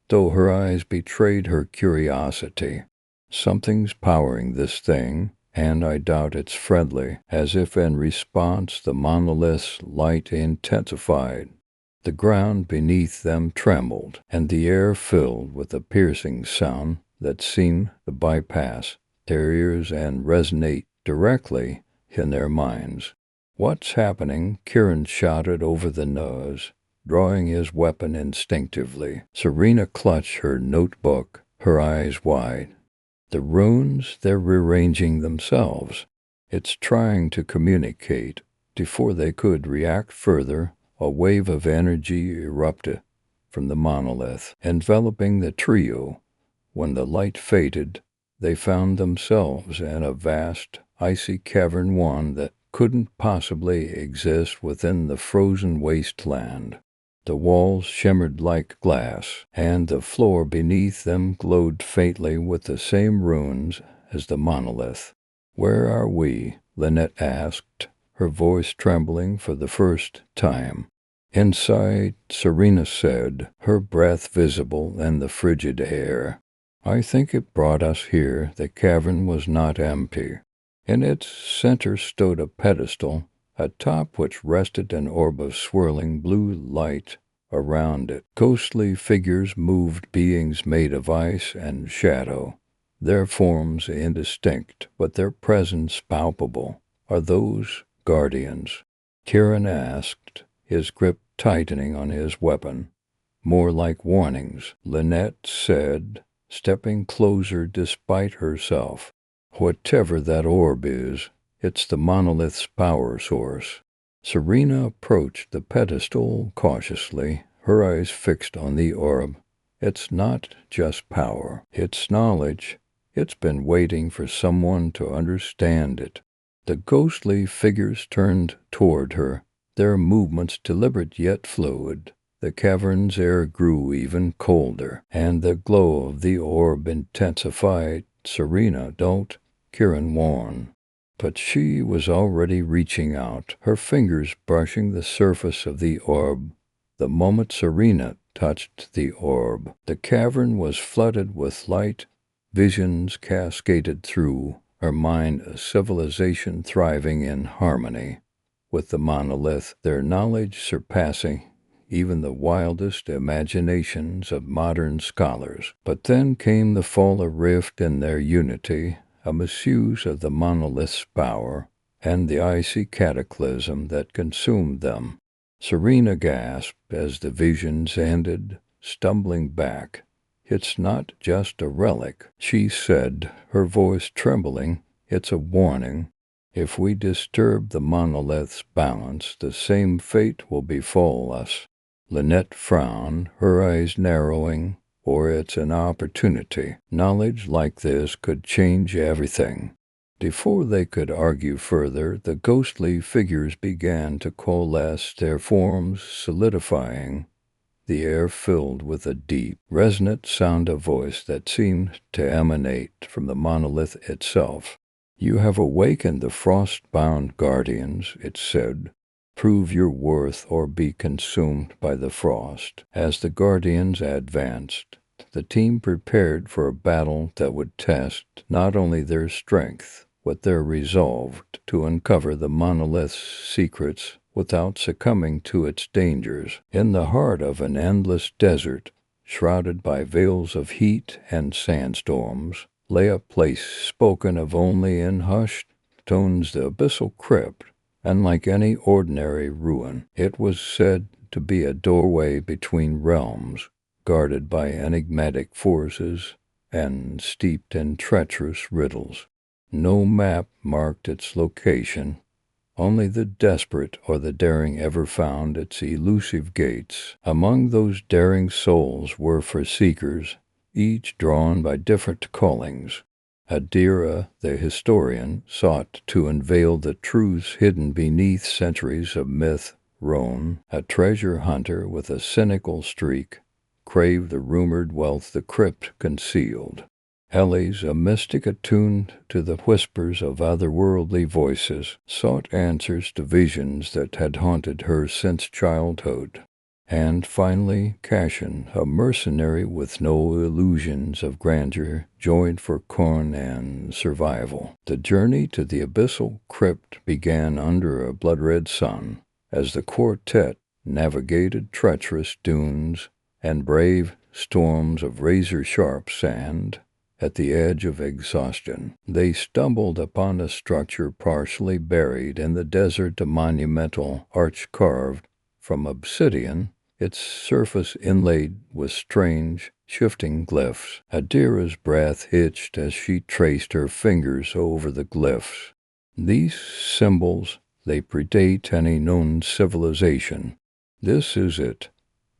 though her eyes betrayed her curiosity. "Something's powering this thing, and I doubt it's friendly." As if in response, the monolith's light intensified. The ground beneath them trembled, and the air filled with a piercing sound that seemed to bypass their ears and resonate directly in their minds. "What's happening?" Kieran shouted over the noise, drawing his weapon instinctively. Serena clutched her notebook, her eyes wide. "The runes, they're rearranging themselves. It's trying to communicate." Before they could react further, a wave of energy erupted from the monolith, enveloping the trio. When the light faded, they found themselves in a vast, icy cavern, one that couldn't possibly exist within the frozen wasteland. The walls shimmered like glass, and the floor beneath them glowed faintly with the same runes as the monolith. "Where are we?" Lynette asked, her voice trembling for the first time. "Inside," Serena said, her breath visible in the frigid air. "I think it brought us here." The cavern was not empty. In its center stood a pedestal, atop which rested an orb of swirling blue light. Around it, ghostly figures moved, beings made of ice and shadow, their forms indistinct, but their presence palpable. "Are those guardians?" Kieran asked, his grip tightening on his weapon. "More like warnings," Lynette said, stepping closer despite herself. "Whatever that orb is, it's the monolith's power source." Serena approached the pedestal cautiously, her eyes fixed on the orb. "It's not just power, it's knowledge. It's been waiting for someone to understand it." The ghostly figures turned toward her, their movements deliberate yet fluid. The cavern's air grew even colder, and the glow of the orb intensified. "Serena, don't," Kieran warned. But she was already reaching out, her fingers brushing the surface of the orb. The moment Serena touched the orb, the cavern was flooded with light. Visions cascaded through her mind, a civilization thriving in harmony with the monolith, their knowledge surpassing even the wildest imaginations of modern scholars. But then came the fall, a rift in their unity, a misuse of the monolith's power, and the icy cataclysm that consumed them. Serena gasped as the visions ended, stumbling back. "It's not just a relic," she said, her voice trembling. "It's a warning. If we disturb the monolith's balance, the same fate will befall us." Lynette frowned, her eyes narrowing. "Or it's an opportunity. Knowledge like this could change everything." Before they could argue further, the ghostly figures began to coalesce, their forms solidifying. The air filled with a deep, resonant sound, a voice that seemed to emanate from the monolith itself. "You have awakened the frost-bound guardians," it said. "Prove your worth or be consumed by the frost." As the guardians advanced, the team prepared for a battle that would test not only their strength, but their resolve to uncover the monolith's secrets without succumbing to its dangers. In the heart of an endless desert, shrouded by veils of heat and sandstorms, lay a place spoken of only in hushed tones, the Abyssal Crypt. Unlike any ordinary ruin, it was said to be a doorway between realms, guarded by enigmatic forces and steeped in treacherous riddles. No map marked its location. Only the desperate or the daring ever found its elusive gates. Among those daring souls were for seekers, each drawn by different callings. Adira, the historian, sought to unveil the truths hidden beneath centuries of myth. Roan, a treasure hunter with a cynical streak, craved the rumored wealth the crypt concealed. Elis, a mystic attuned to the whispers of otherworldly voices, sought answers to visions that had haunted her since childhood. And finally, Cashin, a mercenary with no illusions of grandeur, joined for corn and survival. The journey to the Abyssal Crypt began under a blood-red sun, as the quartet navigated treacherous dunes and brave storms of razor-sharp sand. At the edge of exhaustion, they stumbled upon a structure partially buried in the desert, a monumental arch carved from obsidian, its surface inlaid with strange, shifting glyphs. Adira's breath hitched as she traced her fingers over the glyphs. "These symbols, they predate any known civilization. This is it,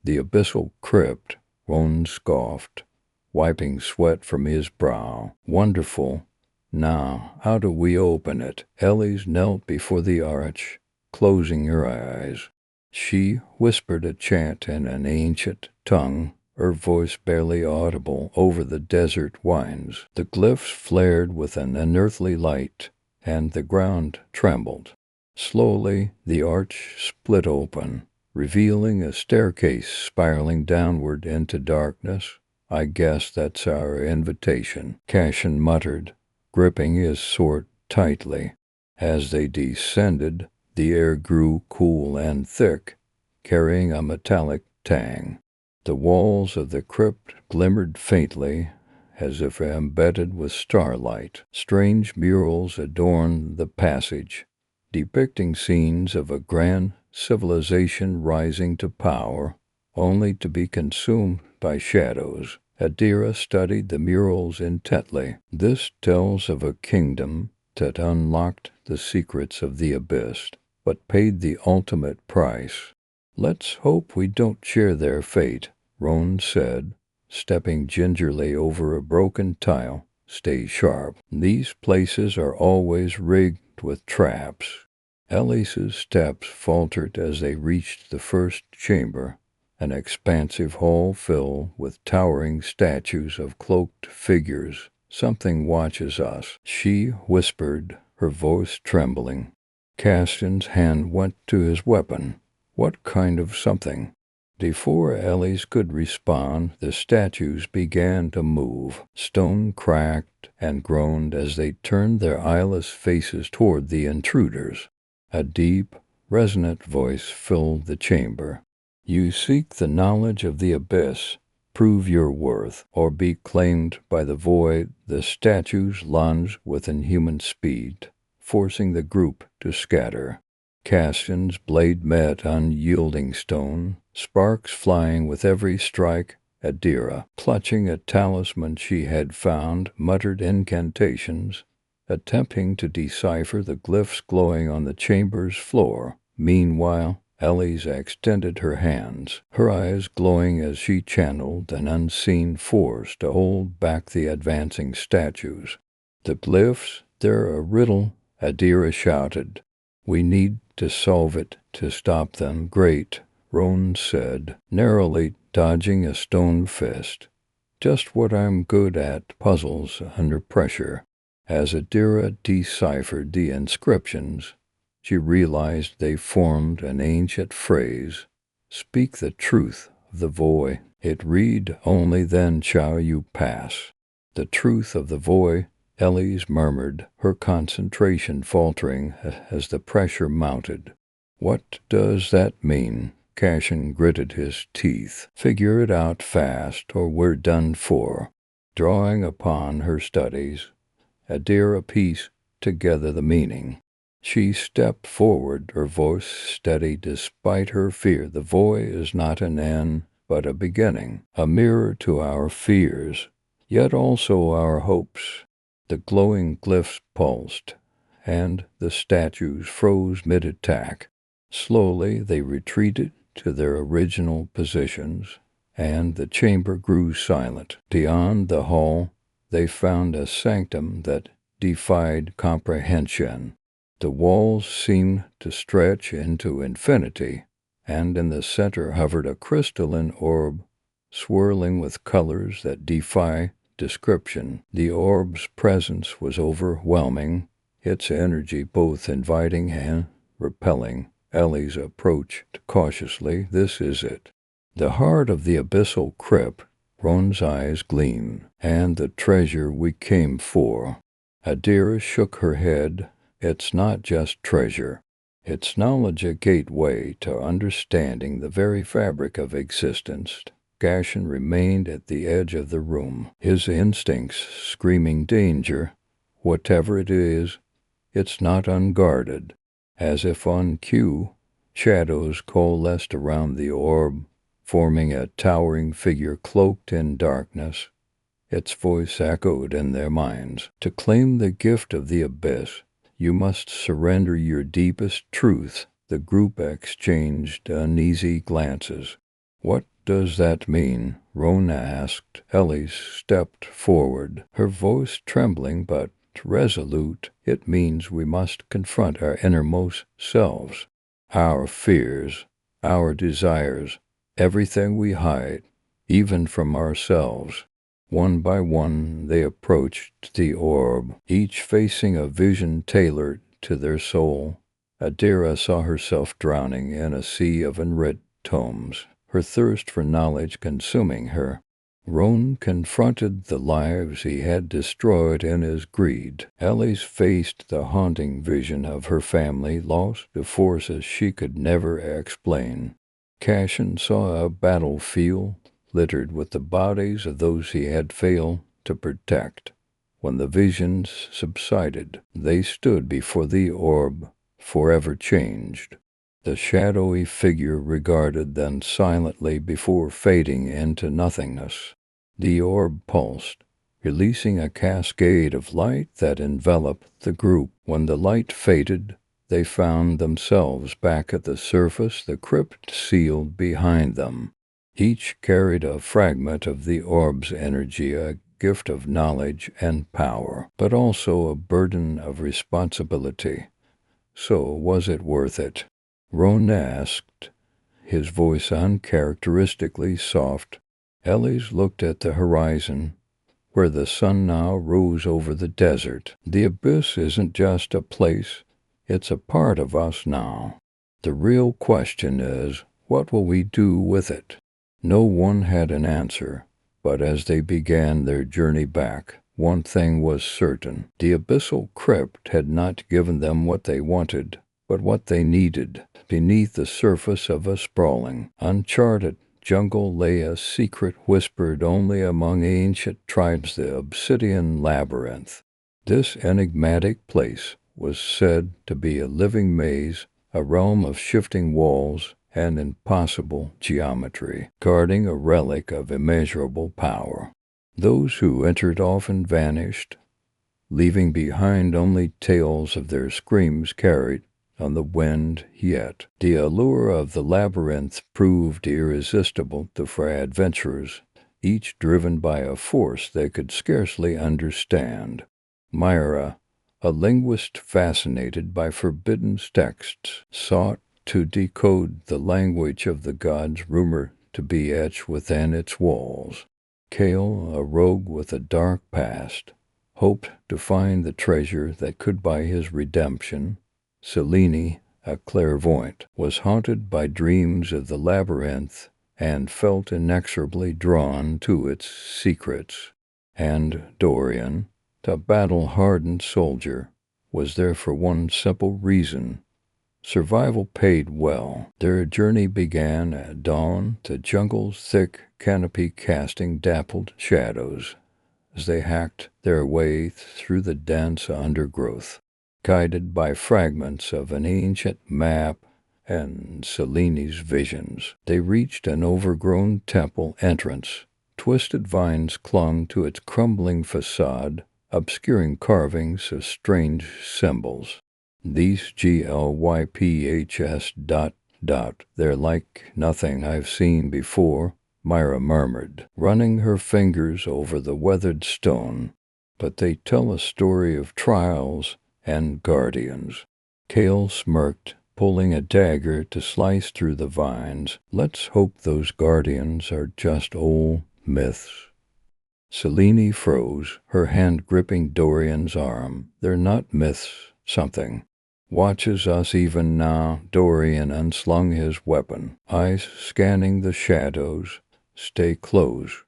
the Abyssal Crypt," Roan scoffed, wiping sweat from his brow. "Wonderful. Now, how do we open it?" Elis knelt before the arch, closing her eyes. She whispered a chant in an ancient tongue, her voice barely audible over the desert winds. The glyphs flared with an unearthly light, and the ground trembled. Slowly the arch split open, revealing a staircase spiraling downward into darkness. "I guess that's our invitation," Cashin muttered, gripping his sword tightly. As they descended, the air grew cool and thick, carrying a metallic tang. The walls of the crypt glimmered faintly, as if embedded with starlight. Strange murals adorned the passage, depicting scenes of a grand civilization rising to power, only to be consumed by shadows. Adira studied the murals intently. "This tells of a kingdom that unlocked the secrets of the abyss, but paid the ultimate price. Let's hope we don't share their fate," Roan said, stepping gingerly over a broken tile. "Stay sharp. These places are always rigged with traps." Elise's steps faltered as they reached the first chamber, an expansive hall filled with towering statues of cloaked figures. "Something watches us," she whispered, her voice trembling. Caston's hand went to his weapon. "What kind of something?" Before Elise could respond, the statues began to move. Stone cracked and groaned as they turned their eyeless faces toward the intruders. A deep, resonant voice filled the chamber. "You seek the knowledge of the abyss. Prove your worth, or be claimed by the void." The statues lunged with inhuman speed, forcing the group to scatter. Caston's blade met unyielding stone, sparks flying with every strike. Adira, clutching a talisman she had found, muttered incantations, attempting to decipher the glyphs glowing on the chamber's floor. Meanwhile, Elise extended her hands, her eyes glowing as she channeled an unseen force to hold back the advancing statues. "The glyphs, they're a riddle," Adira shouted. "We need to solve it to stop them." "Great," Roan said, narrowly dodging a stone fist. "Just what I'm good at, puzzles under pressure." As Adira deciphered the inscriptions, she realized they formed an ancient phrase, "Speak the truth of the void." It read, "Only then shall you pass." "The truth of the void," Elise murmured, her concentration faltering as the pressure mounted. "What does that mean?" Cashin gritted his teeth. "Figure it out fast, or we're done for." Drawing upon her studies, Adira pieced together the meaning. She stepped forward, her voice steady despite her fear. "The void is not an end, but a beginning, a mirror to our fears, yet also our hopes." The glowing glyphs pulsed, and the statues froze mid-attack. Slowly they retreated to their original positions, and the chamber grew silent. Beyond the hall, they found a sanctum that defied comprehension. The walls seemed to stretch into infinity, and in the center hovered a crystalline orb, swirling with colors that defy description. The orb's presence was overwhelming, its energy both inviting and repelling. Elise approached cautiously. "This is it." "The heart of the abyssal crypt," Roan's eyes gleamed, "and the treasure we came for." Adira shook her head. "It's not just treasure. It's knowledge, a gateway to understanding the very fabric of existence." Cashin remained at the edge of the room, his instincts screaming danger. Whatever it is, it's not unguarded. As if on cue, shadows coalesced around the orb, forming a towering figure cloaked in darkness. Its voice echoed in their minds. "To claim the gift of the abyss, you must surrender your deepest truth." The group exchanged uneasy glances. "What does that mean?" Roan asked. Elise stepped forward, her voice trembling but resolute. "It means we must confront our innermost selves, our fears, our desires, everything we hide, even from ourselves. One by one they approached the orb, each facing a vision tailored to their soul. Adira saw herself drowning in a sea of unread tomes, her thirst for knowledge consuming her. Roan confronted the lives he had destroyed in his greed. Elise faced the haunting vision of her family lost to forces she could never explain. Cashin saw a battlefield littered with the bodies of those he had failed to protect. When the visions subsided, they stood before the orb, forever changed. The shadowy figure regarded them silently before fading into nothingness. The orb pulsed, releasing a cascade of light that enveloped the group. When the light faded, they found themselves back at the surface, the crypt sealed behind them. Each carried a fragment of the orb's energy, a gift of knowledge and power, but also a burden of responsibility. So was it worth it? Roan asked, his voice uncharacteristically soft. Elise looked at the horizon, where the sun now rose over the desert. The abyss isn't just a place, it's a part of us now. The real question is, what will we do with it? No one had an answer, but as they began their journey back, one thing was certain. The abyssal crypt had not given them what they wanted, but what they needed. Beneath the surface of a sprawling, uncharted jungle lay a secret whispered only among ancient tribes, the Obsidian Labyrinth. This enigmatic place was said to be a living maze, a realm of shifting walls and impossible geometry, guarding a relic of immeasurable power. Those who entered often vanished, leaving behind only tales of their screams carried on the wind. Yet the allure of the labyrinth proved irresistible to adventurers, each driven by a force they could scarcely understand. Myra, a linguist fascinated by forbidden texts, sought to decode the language of the gods rumored to be etched within its walls. Kale, a rogue with a dark past, hoped to find the treasure that could buy his redemption. Selene, a clairvoyant, was haunted by dreams of the labyrinth and felt inexorably drawn to its secrets. And Dorian, the battle-hardened soldier, was there for one simple reason. Survival paid well. Their journey began at dawn, the jungle's thick canopy casting dappled shadows as they hacked their way through the dense undergrowth. Guided by fragments of an ancient map and Selene's visions, they reached an overgrown temple entrance. Twisted vines clung to its crumbling facade, obscuring carvings of strange symbols. These GLYPHS ... They're like nothing I've seen before, Myra murmured, running her fingers over the weathered stone. But they tell a story of trials and guardians. Kale smirked, pulling a dagger to slice through the vines. Let's hope those guardians are just old myths. Selene froze, her hand gripping Dorian's arm. They're not myths. Something watches us even now. Dorian unslung his weapon, eyes scanning the shadows. Stay close.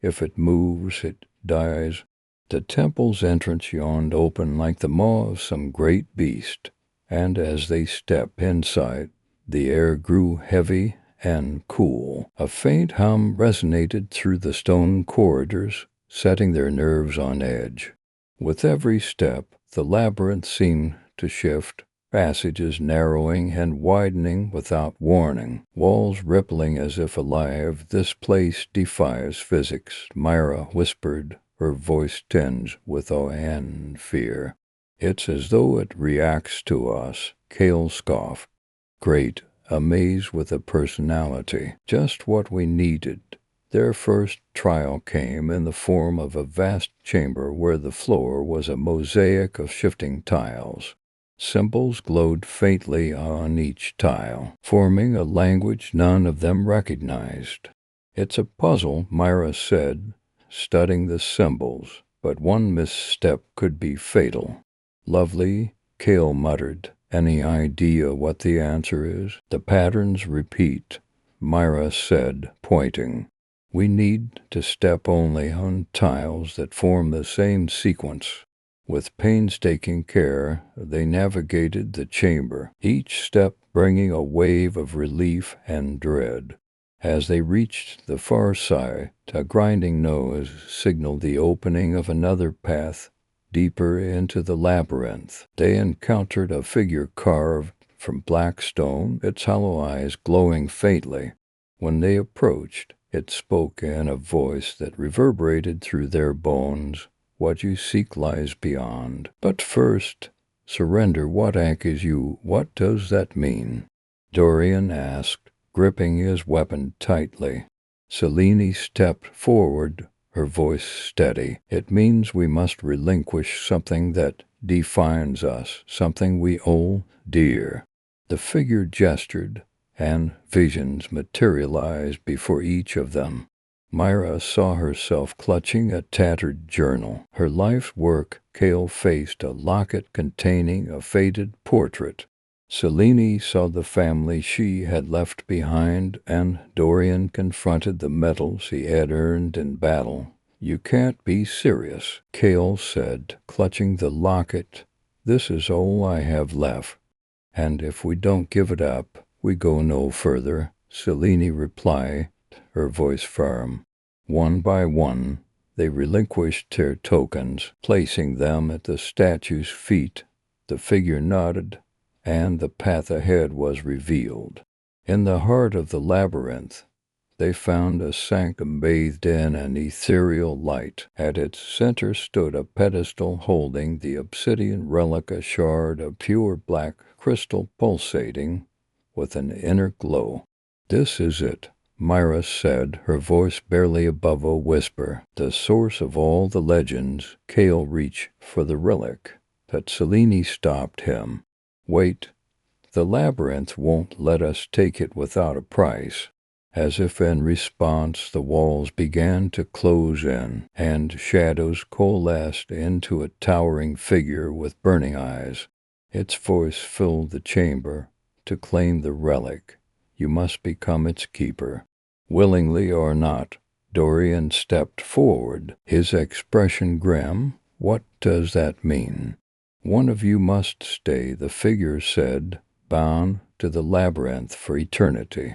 If it moves, it dies. The temple's entrance yawned open like the maw of some great beast, and as they stepped inside, the air grew heavy and cool. A faint hum resonated through the stone corridors, setting their nerves on edge. With every step, the labyrinth seemed to shift, passages narrowing and widening without warning, walls rippling as if alive. This place defies physics, Myra whispered, her voice tinged with awe and fear. It's as though it reacts to us, Kale scoffed. Great, a maze with a personality, just what we needed. Their first trial came in the form of a vast chamber where the floor was a mosaic of shifting tiles. Symbols glowed faintly on each tile, forming a language none of them recognized. "It's a puzzle," Myra said, studying the symbols, "but one misstep could be fatal." "Lovely," Cale muttered. "Any idea what the answer is?" "The patterns repeat," Myra said, pointing. "We need to step only on tiles that form the same sequence." With painstaking care, they navigated the chamber, each step bringing a wave of relief and dread. As they reached the far side, a grinding noise signaled the opening of another path deeper into the labyrinth. They encountered a figure carved from black stone, its hollow eyes glowing faintly. When they approached, it spoke in a voice that reverberated through their bones. "What you seek lies beyond. But first, surrender what anchors you. What does that mean?" Dorian asked, gripping his weapon tightly. Selene stepped forward, her voice steady. "It means we must relinquish something that defines us, something we hold dear." The figure gestured, and visions materialized before each of them. Myra saw herself clutching a tattered journal. Her life's work. Cale faced a locket containing a faded portrait. Selene saw the family she had left behind, and Dorian confronted the medals he had earned in battle. "You can't be serious," Cale said, clutching the locket. "This is all I have left, and if we don't give it up, we go no further," Selene replied, her voice firm. One by one, they relinquished their tokens, placing them at the statue's feet. The figure nodded, and the path ahead was revealed. In the heart of the labyrinth, they found a sanctum bathed in an ethereal light. At its center stood a pedestal holding the obsidian relic, a shard of pure black crystal pulsating with an inner glow. "This is it," Myra said, her voice barely above a whisper. "The source of all the legends." Cale reached for the relic, but Selene stopped him. "Wait. The labyrinth won't let us take it without a price." As if in response, the walls began to close in, and shadows coalesced into a towering figure with burning eyes. Its voice filled the chamber. "To claim the relic, you must become its keeper." Willingly or not, Dorian stepped forward, his expression grim. "What does that mean?" "One of you must stay," the figure said, "bound to the labyrinth for eternity."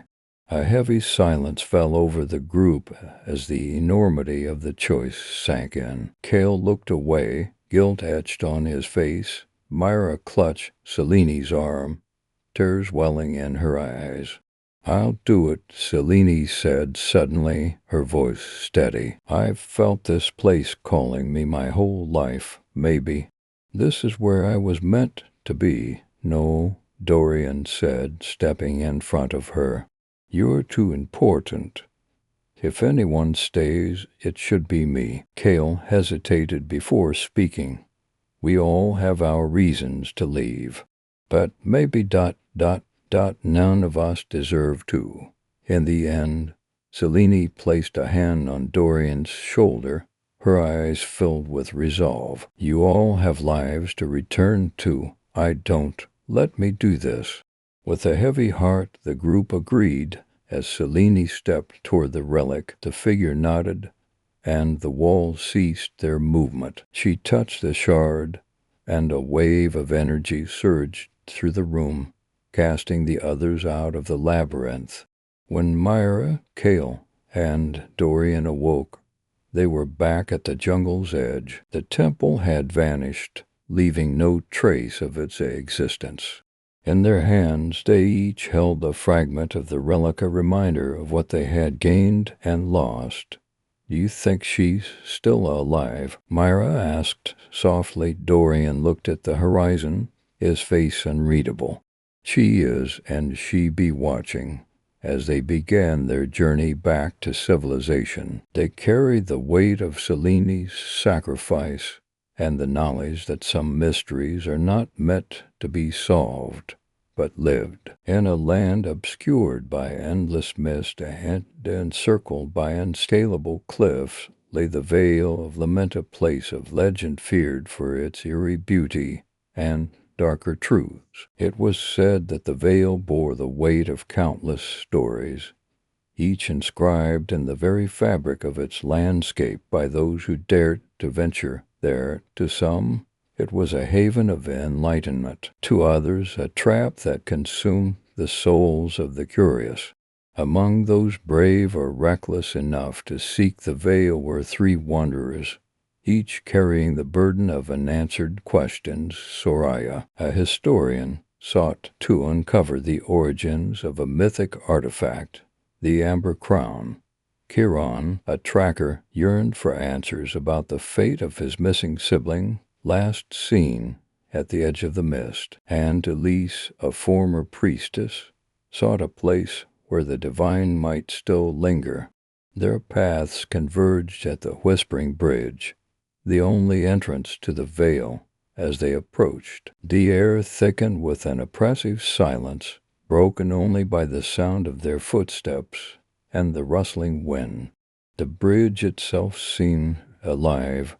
A heavy silence fell over the group as the enormity of the choice sank in. Cale looked away, guilt etched on his face. Myra clutched Selene's arm, tears welling in her eyes. "I'll do it," Selene said suddenly, her voice steady. "I've felt this place calling me my whole life. Maybe this is where I was meant to be." "No," Dorian said, stepping in front of her. "You're too important. If anyone stays, it should be me." Cale hesitated before speaking. "We all have our reasons to leave. But maybe ... none of us deserve to." In the end, Selene placed a hand on Dorian's shoulder, her eyes filled with resolve. "You all have lives to return to. I don't. Let me do this." With a heavy heart, the group agreed. As Selene stepped toward the relic, the figure nodded, and the walls ceased their movement. She touched the shard, and a wave of energy surged through the room, casting the others out of the labyrinth. When Myra, Cale, and Dorian awoke, they were back at the jungle's edge. The temple had vanished, leaving no trace of its existence. In their hands, they each held a fragment of the relic, a reminder of what they had gained and lost. "Do you think she's still alive?" Myra asked softly. Dorian looked at the horizon, his face unreadable. "She is, and she be watching." As they began their journey back to civilization, they carried the weight of Selene's sacrifice and the knowledge that some mysteries are not meant to be solved, but lived. In a land obscured by endless mist and encircled by unscalable cliffs lay the Vale of Lament, a place of legend feared for its eerie beauty and darker truths. It was said that the vale bore the weight of countless stories, each inscribed in the very fabric of its landscape by those who dared to venture there. To some, it was a haven of enlightenment; to others, a trap that consumed the souls of the curious. Among those brave or reckless enough to seek the vale were three wanderers, each carrying the burden of unanswered questions. Soraya, a historian, sought to uncover the origins of a mythic artifact, the Amber Crown. Chiron, a tracker, yearned for answers about the fate of his missing sibling, last seen at the edge of the mist. And Elise, a former priestess, sought a place where the divine might still linger. Their paths converged at the Whispering Bridge, the only entrance to the vale. As they approached, the air thickened with an oppressive silence, broken only by the sound of their footsteps and the rustling wind. The bridge itself seemed alive,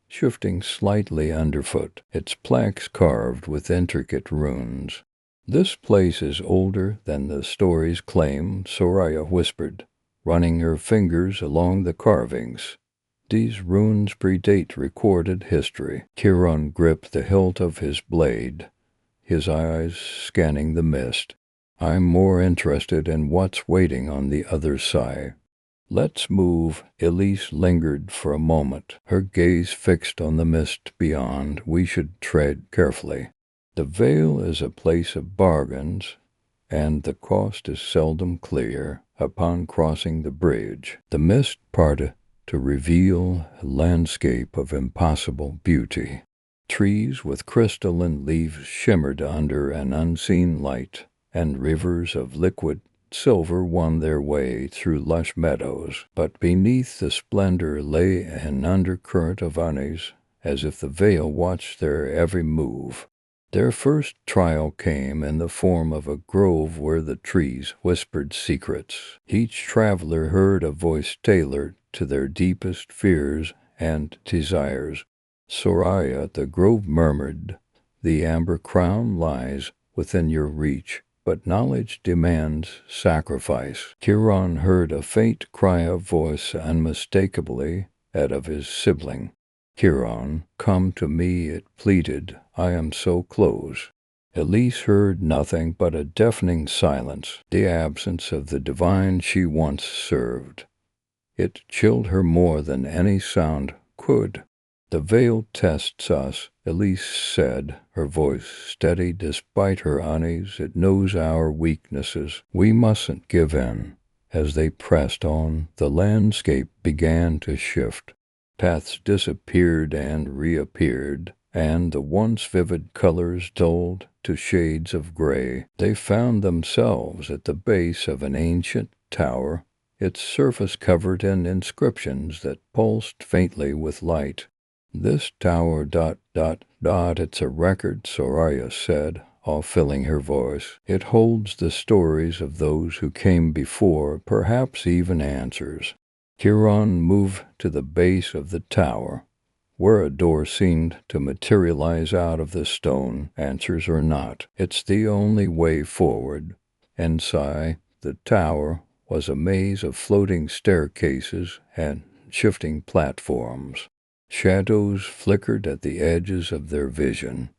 shifting slightly underfoot, its plaques carved with intricate runes. "This place is older than the stories claim," Soraya whispered, running her fingers along the carvings. "These runes predate recorded history." Chiron gripped the hilt of his blade, his eyes scanning the mist. "I'm more interested in what's waiting on the other side." "Let's move." Elise lingered for a moment, her gaze fixed on the mist beyond. "We should tread carefully. The vale is a place of bargains, and the cost is seldom clear." Upon crossing the bridge, the mist parted to reveal a landscape of impossible beauty. Trees with crystalline leaves shimmered under an unseen light, and rivers of liquid silver won their way through lush meadows. But beneath the splendor lay an undercurrent of unease, as if the vale watched their every move. Their first trial came in the form of a grove where the trees whispered secrets. Each traveler heard a voice tailored to their deepest fears and desires. "Soraya," the grove murmured, "the Amber Crown lies within your reach, but knowledge demands sacrifice." Chiron heard a faint cry of voice, unmistakably that of his sibling. "Chiron, come to me," it pleaded. "I am so close." Elise heard nothing but a deafening silence, the absence of the divine she once served. It chilled her more than any sound could. "The veil tests us," Elise said, her voice steady despite her unease. "It knows our weaknesses. We mustn't give in." As they pressed on, the landscape began to shift. Paths disappeared and reappeared, and the once vivid colors dulled to shades of gray. They found themselves at the base of an ancient tower, its surface covered in inscriptions that pulsed faintly with light. "This tower, it's a record," Soraya said, all filling her voice. "It holds the stories of those who came before, perhaps even answers." Chiron moved to the base of the tower, where a door seemed to materialize out of the stone. "Answers or not, it's the only way forward." Inside the tower was a maze of floating staircases and shifting platforms. Shadows flickered at the edges of their vision,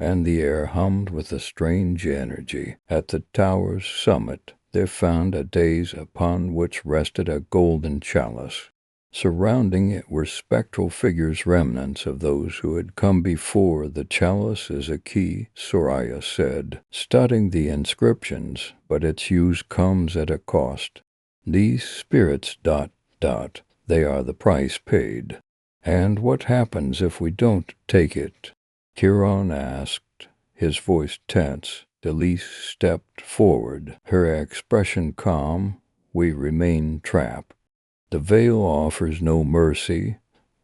and the air hummed with a strange energy. At the tower's summit, they found a dais upon which rested a golden chalice. Surrounding it were spectral figures, remnants of those who had come before. "The chalice is a key," Soraya said, studying the inscriptions, "but its use comes at a cost. These spirits, they are the price paid." "And what happens if we don't take it?" Chiron asked, his voice tense. Elise stepped forward, her expression calm. "We remain trapped. The veil offers no mercy.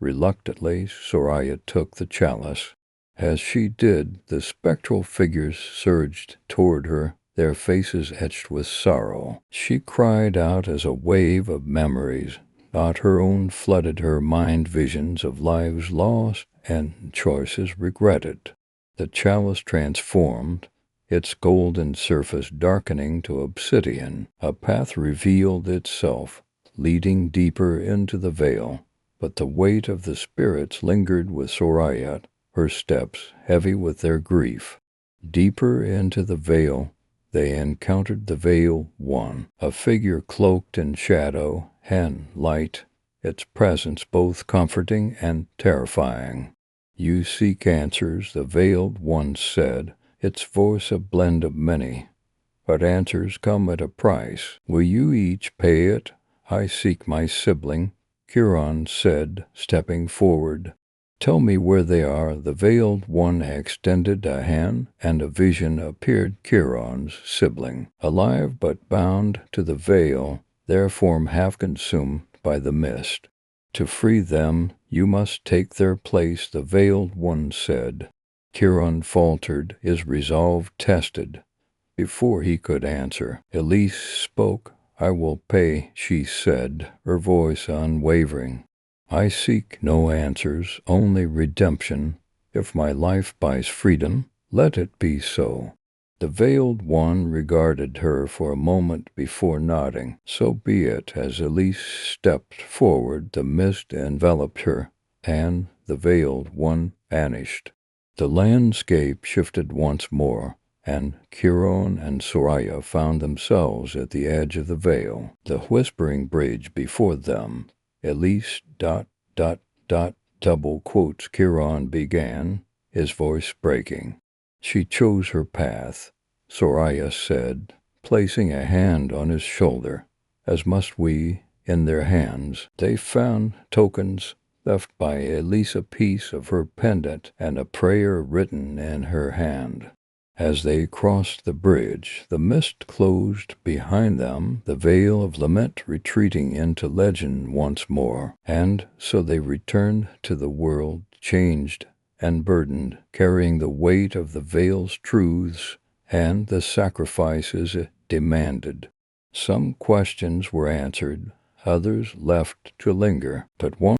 Reluctantly, Soraya took the chalice. As she did, the spectral figures surged toward her, their faces etched with sorrow. She cried out as a wave of memories, not her own, flooded her mind, visions of lives lost and choices regretted. The chalice transformed, its golden surface darkening to obsidian. A path revealed itself, leading deeper into the veil. But the weight of the spirits lingered with Soraya, her steps heavy with their grief. Deeper into the veil, they encountered the Veiled One, a figure cloaked in shadow and light, its presence both comforting and terrifying. "You seek answers," the Veiled One said, its voice a blend of many. "But answers come at a price. Will you each pay it?" "I seek my sibling," Chiron said, stepping forward. "Tell me where they are." The Veiled One extended a hand, and a vision appeared, Chiron's sibling, alive but bound to the veil, their form half consumed by the mist. "To free them, you must take their place," the Veiled One said. Chiron faltered, his resolve tested. Before he could answer, Elise spoke. "I will pay," she said, her voice unwavering. "I seek no answers, only redemption. If my life buys freedom, let it be so." The Veiled One regarded her for a moment before nodding. "So be it." As Elise stepped forward, the mist enveloped her, and the Veiled One vanished. The landscape shifted once more, and Chiron and Soraya found themselves at the edge of the veil, the whispering bridge before them. "Elise, ... double quotes," Chiron began, his voice breaking. "She chose her path," Soraya said, placing a hand on his shoulder. "As must we." In their hands they found tokens left by Elise, a piece of her pendant and a prayer written in her hand. As they crossed the bridge, the mist closed behind them, the veil of lament retreating into legend once more. And so they returned to the world, changed and burdened, carrying the weight of the veil's truths and the sacrifices it demanded. Some questions were answered, others left to linger, but one